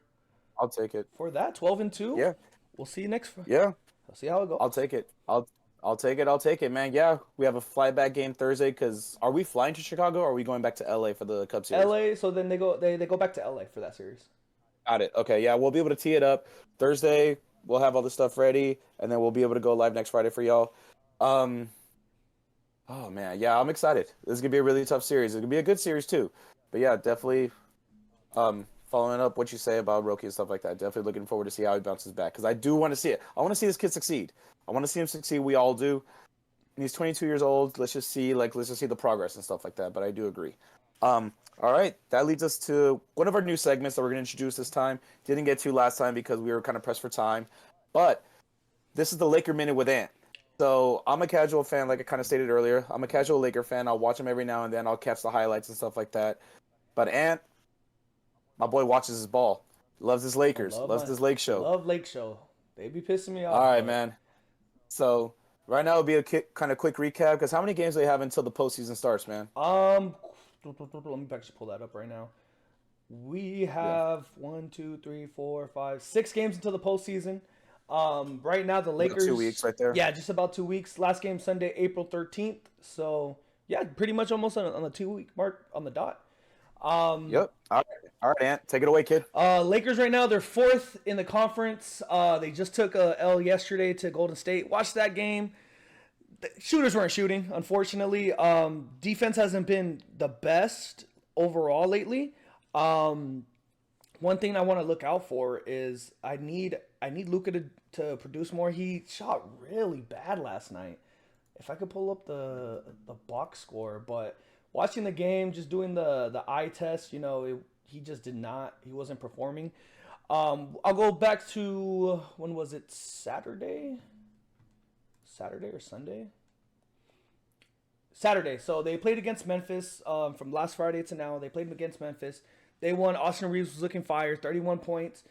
I'll take it. For that 12-2. Yeah. We'll see you next. Yeah. I'll see how it goes. I'll take it. I'll take it, man. Yeah, we have a flyback game Thursday. Cause are we flying to Chicago or are we going back to LA for the Cup Series? LA. So then they go back to LA for that series. Got it. Okay, yeah, we'll be able to tee it up Thursday. We'll have all the stuff ready, and then we'll be able to go live next Friday for y'all. Oh man, yeah, I'm excited. This is gonna be a really tough series. It's gonna be a good series too. But yeah, definitely. Following up what you say about Roki and stuff like that. Definitely looking forward to see how he bounces back because I do want to see it. I want to see this kid succeed. I want to see him succeed. We all do. And he's 22 years old. Let's just see the progress and stuff like that. But I do agree. All right, that leads us to one of our new segments that we're going to introduce this time. Didn't get to last time because we were kind of pressed for time. But this is the Laker Minute with Ant. So I'm a casual fan, like I kind of stated earlier. I'm a casual Laker fan. I'll watch them every now and then. I'll catch the highlights and stuff like that. But Ant, my boy watches his ball. Loves his Lakers. Loves his Lake Show. Love Lake Show. They be pissing me off. All right, man. So right now it'll be a kind of quick recap because how many games do they have until the postseason starts, man? Let me actually pull that up right now. We have 6 games until the postseason. Right now the Lakers. 2 weeks right there. Yeah, just about 2 weeks. Last game Sunday, April 13th. So yeah, pretty much almost on the 2-week mark on the dot. Yep. All right, Ant. Take it away, kid. Lakers right now, they're 4th in the conference. They just took a L yesterday to Golden State. Watched that game. The shooters weren't shooting, unfortunately. Defense hasn't been the best overall lately. One thing I want to look out for is I need Luka to produce more. He shot really bad last night. If I could pull up the box score, but watching the game, just doing the eye test, he just did not. He wasn't performing. I'll go back to when was it? Saturday or Sunday? Saturday. So they played against Memphis from last Friday to now. They played against Memphis. They won. Austin Reeves was looking fire, 31 points.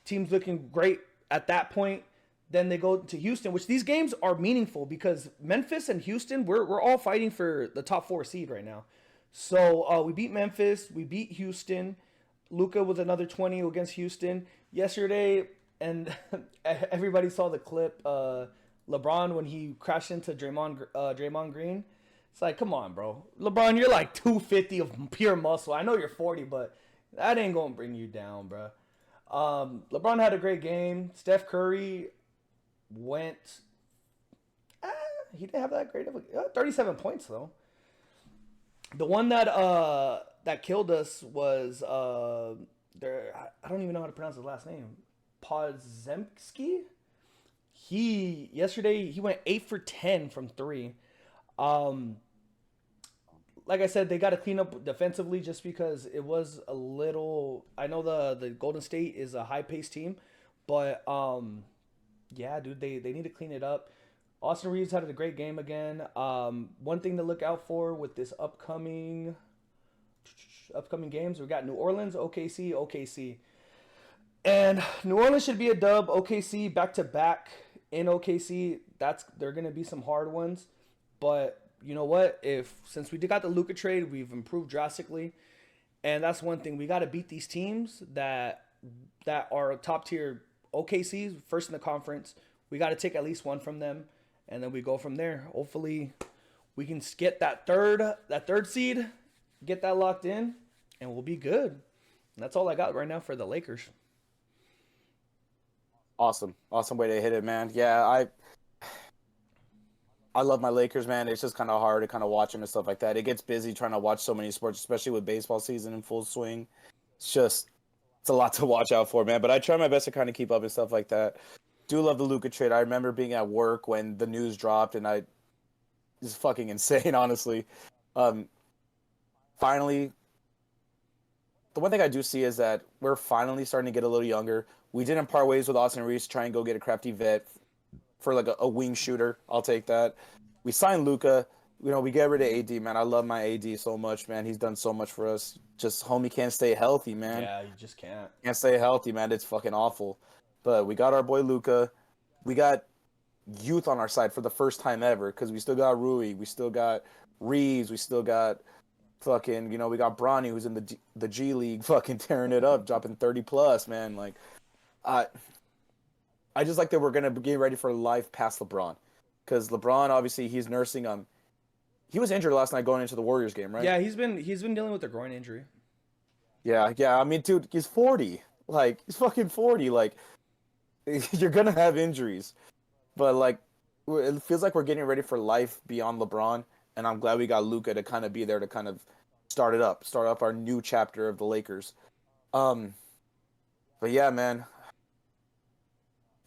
Team's looking great at that point. Then they go to Houston, which these games are meaningful because Memphis and Houston, we're all fighting for the top 4 seed right now. So we beat Memphis. We beat Houston. Luka with another 20 against Houston yesterday. And everybody saw the clip. LeBron when he crashed into Draymond Green. It's like, come on, bro. LeBron, you're like 250 of pure muscle. I know you're 40, but that ain't going to bring you down, bro. LeBron had a great game. Steph Curry went... he didn't have that great of a... 37 points, though. The one that killed us was... I don't even know how to pronounce his last name. Podzemski? Yesterday, he went 8 for 10 from 3. Like I said, they got to clean up defensively just because it was a little... I know the Golden State is a high-paced team, But yeah, dude, they need to clean it up. Austin Reeves had a great game again. One thing to look out for with this upcoming games, we got New Orleans, OKC, OKC. And New Orleans should be a dub. OKC back to back in OKC. They're gonna be some hard ones. But you know what? If since we got the Luka trade, we've improved drastically. And that's one thing. We gotta beat these teams that are top tier OKCs, first in the conference. We gotta take at least one from them. And then we go from there. Hopefully we can get that third seed, get that locked in, and we'll be good. And that's all I got right now for the Lakers. Awesome way to hit it, man. Yeah, I love my Lakers, man. It's just kind of hard to kind of watch them and stuff like that. It gets busy trying to watch so many sports, especially with baseball season in full swing. It's a lot to watch out for, man. But I try my best to kind of keep up and stuff like that. Do love the Luka trade. I remember being at work when the news dropped, and it's fucking insane, honestly. Finally, the one thing I do see is that we're finally starting to get a little younger. We didn't part ways with Austin Reeves to try and go get a crafty vet for like a wing shooter. I'll take that. We signed Luka. You know, we get rid of AD, man. I love my AD so much, man. He's done so much for us. Just homie can't stay healthy, man. Yeah, you just can't. Can't stay healthy, man. It's fucking awful. But we got our boy Luka. We got youth on our side for the first time ever because we still got Rui. We still got Reeves. We still got fucking, you know, we got Bronny who's in the G League fucking tearing it up, dropping 30 plus, man. Like, I just like that we're going to get ready for life past LeBron. Because LeBron, obviously, he's nursing he was injured last night going into the Warriors game, right? Yeah, he's been dealing with a groin injury. Yeah. I mean, dude, he's 40. Like, he's fucking 40. Like, you're going to have injuries. But, like, it feels like we're getting ready for life beyond LeBron. And I'm glad we got Luka to kind of be there to kind of start up our new chapter of the Lakers. But yeah, man.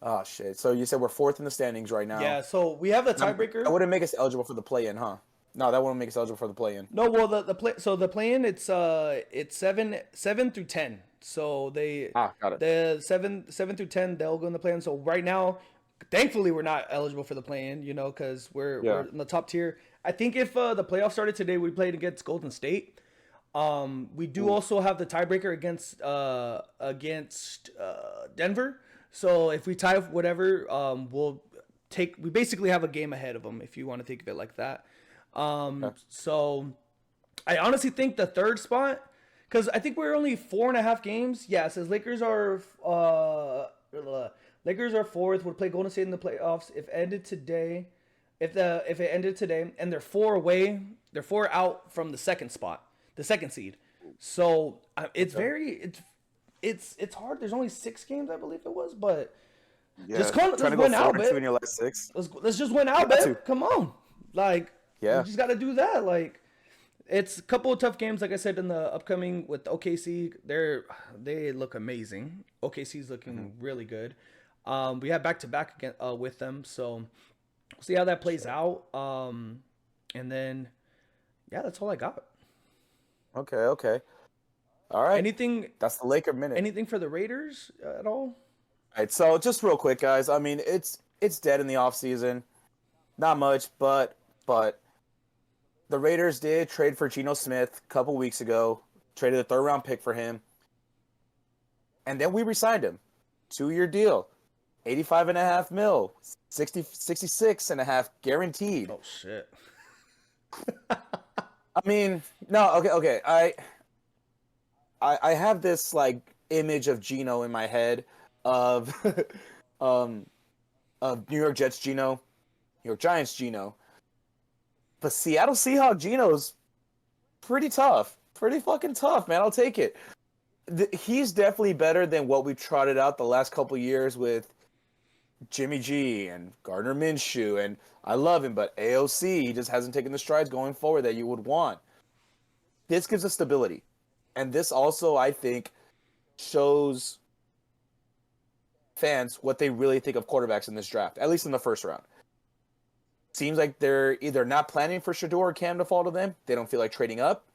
Oh, shit. So you said we're fourth in the standings right now. Yeah, so we have the tiebreaker. That wouldn't make us eligible for the play-in, huh? No, that wouldn't make us eligible for the play-in. No, well, the play-in, it's 7 through 10. So got it. The 7 through 10, they'll go in the play-in. So right now, thankfully, we're not eligible for the play-in, you know, because we're in the top tier. I think if the playoffs started today, we played against Golden State. We do also have the tiebreaker against Denver. So if we tie whatever, we basically have a game ahead of them, if you want to think of it like that. So I honestly think the third spot, because I think we're only 4.5 games. Yeah, it says Lakers are fourth. Would play Golden State in the playoffs if it ended today. If it ended today, and they're 4 away, they're 4 out from the second spot, the second seed. So it's hard. There's only 6 games, I believe it was, but just win out, babe. In your last 6. Let's just win out, babe. Come on, like we just got to do that. Like it's a couple of tough games, like I said in the upcoming with OKC. They look amazing. OKC's looking really good. We have back to back again with them, so. See how that plays out. And then, yeah, that's all I got. Okay. All right. That's the Laker minute. Anything for the Raiders at all? All right, so just real quick, guys. I mean, it's dead in the offseason. Not much, but the Raiders did trade for Geno Smith a couple weeks ago. Traded a 3rd-round pick for him. And then we re-signed him. 2-year deal. $85.5 million, 66.5 guaranteed. Oh shit! I mean, no, okay. I have this like image of Geno in my head of New York Jets Geno, New York Giants Geno, but Seattle Seahawks Geno's pretty tough, pretty fucking tough, man. I'll take it. He's definitely better than what we trotted out the last couple years with Jimmy G and Gardner Minshew, and I love him, but AOC, he just hasn't taken the strides going forward that you would want. This gives us stability. And this also, I think, shows fans what they really think of quarterbacks in this draft, at least in the first round. Seems like they're either not planning for Shador or Cam to fall to them. They don't feel like trading up.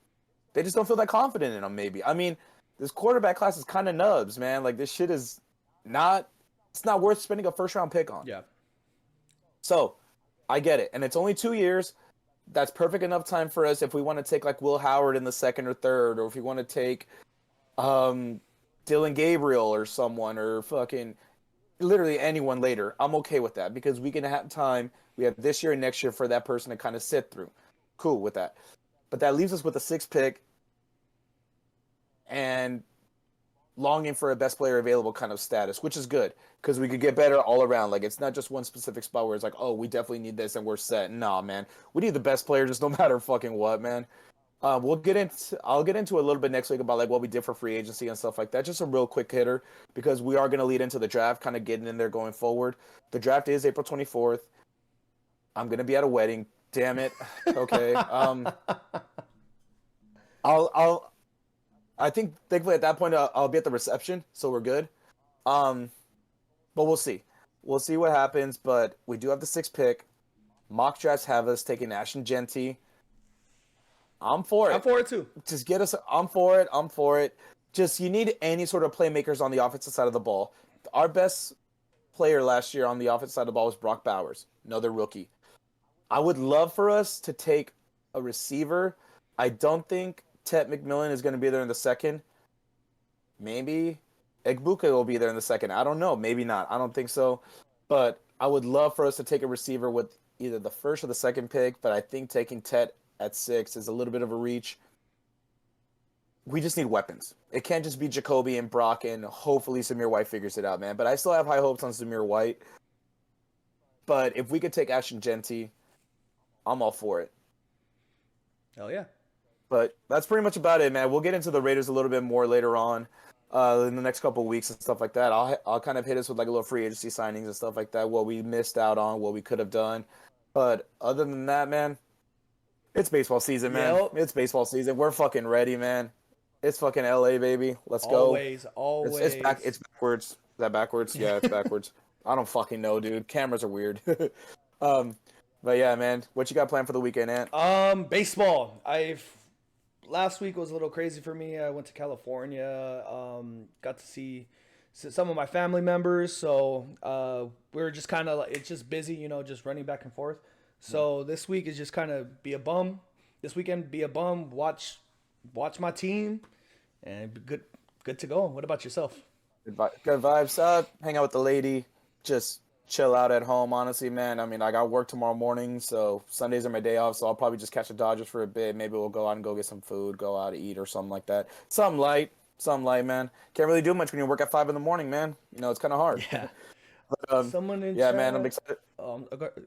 They just don't feel that confident in them, maybe. I mean, this quarterback class is kind of nubs, man. Like, this shit is not it's not worth spending a first round pick on. Yeah. So I get it. And it's only 2 years. That's perfect enough time for us if we want to take like Will Howard in the second or third, or if we want to take Dylan Gabriel or someone, or fucking literally anyone later. I'm okay with that because we can have time. We have this year and next year for that person to kind of sit through. Cool with that. But that leaves us with a 6th pick and longing for a best player available kind of status, which is good because we could get better all around. Like, it's not just one specific spot where it's like, oh, we definitely need this and we're set. Nah, man, we need the best player just no matter fucking what, man. I'll get into a little bit next week about like what we did for free agency and stuff like that. Just a real quick hitter because we are going to lead into the draft, kind of getting in there going forward. The draft is April 24th. I'm going to be at a wedding. Damn it. Okay. I think thankfully at that point I'll be at the reception, so we're good. But we'll see. We'll see what happens. But we do have the 6th pick. Mock drafts have us taking Ashton Genty. I'm for it. I'm for it too. Just get us. I'm for it. I'm for it. Just you need any sort of playmakers on the offensive side of the ball. Our best player last year on the offensive side of the ball was Brock Bowers, another rookie. I would love for us to take a receiver. I don't think Tet McMillan is going to be there in the second. Maybe Egbuka will be there in the second. I don't know. Maybe not. I don't think so. But I would love for us to take a receiver with either the first or the second pick. But I think taking Tet at 6 is a little bit of a reach. We just need weapons. It can't just be Jacoby and Brock, and hopefully Zamir White figures it out, man. But I still have high hopes on Zamir White. But if we could take Ashton Genty, I'm all for it. Hell yeah. But that's pretty much about it, man. We'll get into the Raiders a little bit more later on in the next couple of weeks and stuff like that. I'll kind of hit us with like a little free agency signings and stuff like that, what we missed out on, what we could have done. But other than that, man, it's baseball season, man. Yep. It's baseball season. We're fucking ready, man. It's fucking LA, baby. Let's go. Always. It's backwards. Is that backwards? Yeah, it's backwards. I don't fucking know, dude. Cameras are weird. But yeah, man. What you got planned for the weekend, Ant? Baseball. Last week was a little crazy for me. I went to California. Got to see some of my family members. So we were just kind of, it's just busy, just running back and forth. So this week is just kind of be a bum. This weekend, be a bum. Watch my team, and be good to go. What about yourself? Good vibes. Hang out with the lady. Just chill out at home, honestly, man. I mean, I got work tomorrow morning, so Sundays are my day off, so I'll probably just catch the Dodgers for a bit. Maybe we'll go out and go get some food, go out to eat or something like that. Something light, man. Can't really do much when you work at 5 in the morning, man. It's kind of hard. Yeah. But, Someone in yeah, chat, man, I'm excited.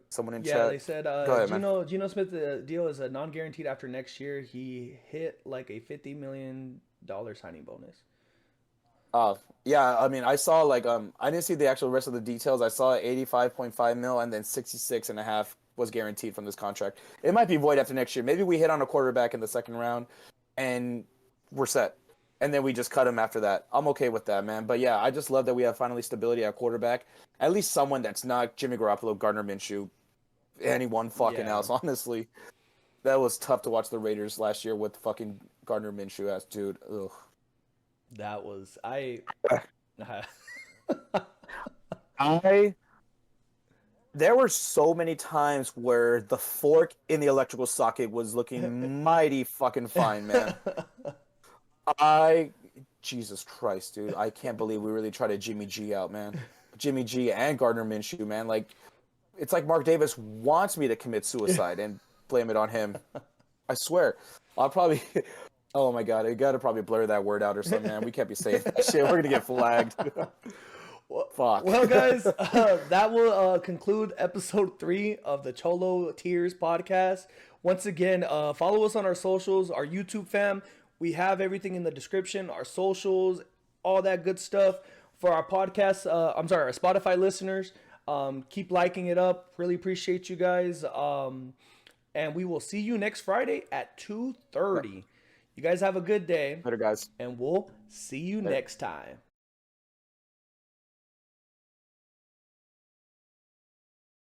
Someone in chat. They said Go ahead, man. Geno Smith, the deal is a non-guaranteed after next year. He hit like a $50 million signing bonus. Yeah, I mean, I saw like I didn't see the actual rest of the details. I saw 85.5 mil and then 66.5 was guaranteed from this contract. It might be void after next year. Maybe we hit on a quarterback in the second round and we're set. And then we just cut him after that. I'm okay with that, man. But yeah, I just love that we have finally stability at quarterback. At least someone that's not Jimmy Garoppolo, Gardner Minshew, anyone fucking else, honestly. That was tough to watch the Raiders last year with fucking Gardner Minshew ass dude. Ugh. That was There were so many times where the fork in the electrical socket was looking mighty fucking fine, man. Jesus Christ, dude. I can't believe we really tried to Jimmy G out, man. Jimmy G and Gardner Minshew, man. Like, it's like Mark Davis wants me to commit suicide and blame it on him. I swear. I'll probably... Oh my god, I gotta probably blur that word out or something, man. We can't be saying that shit. We're gonna get flagged. Fuck. Well, guys, that will conclude episode 3 of the Cholo Tears podcast. Once again, follow us on our socials, our YouTube fam. We have everything in the description, our socials, all that good stuff. For our podcast, our Spotify listeners, keep liking it up. Really appreciate you guys. And we will see you next Friday at 2:30. You guys have a good day. Later, guys. And we'll see you next time.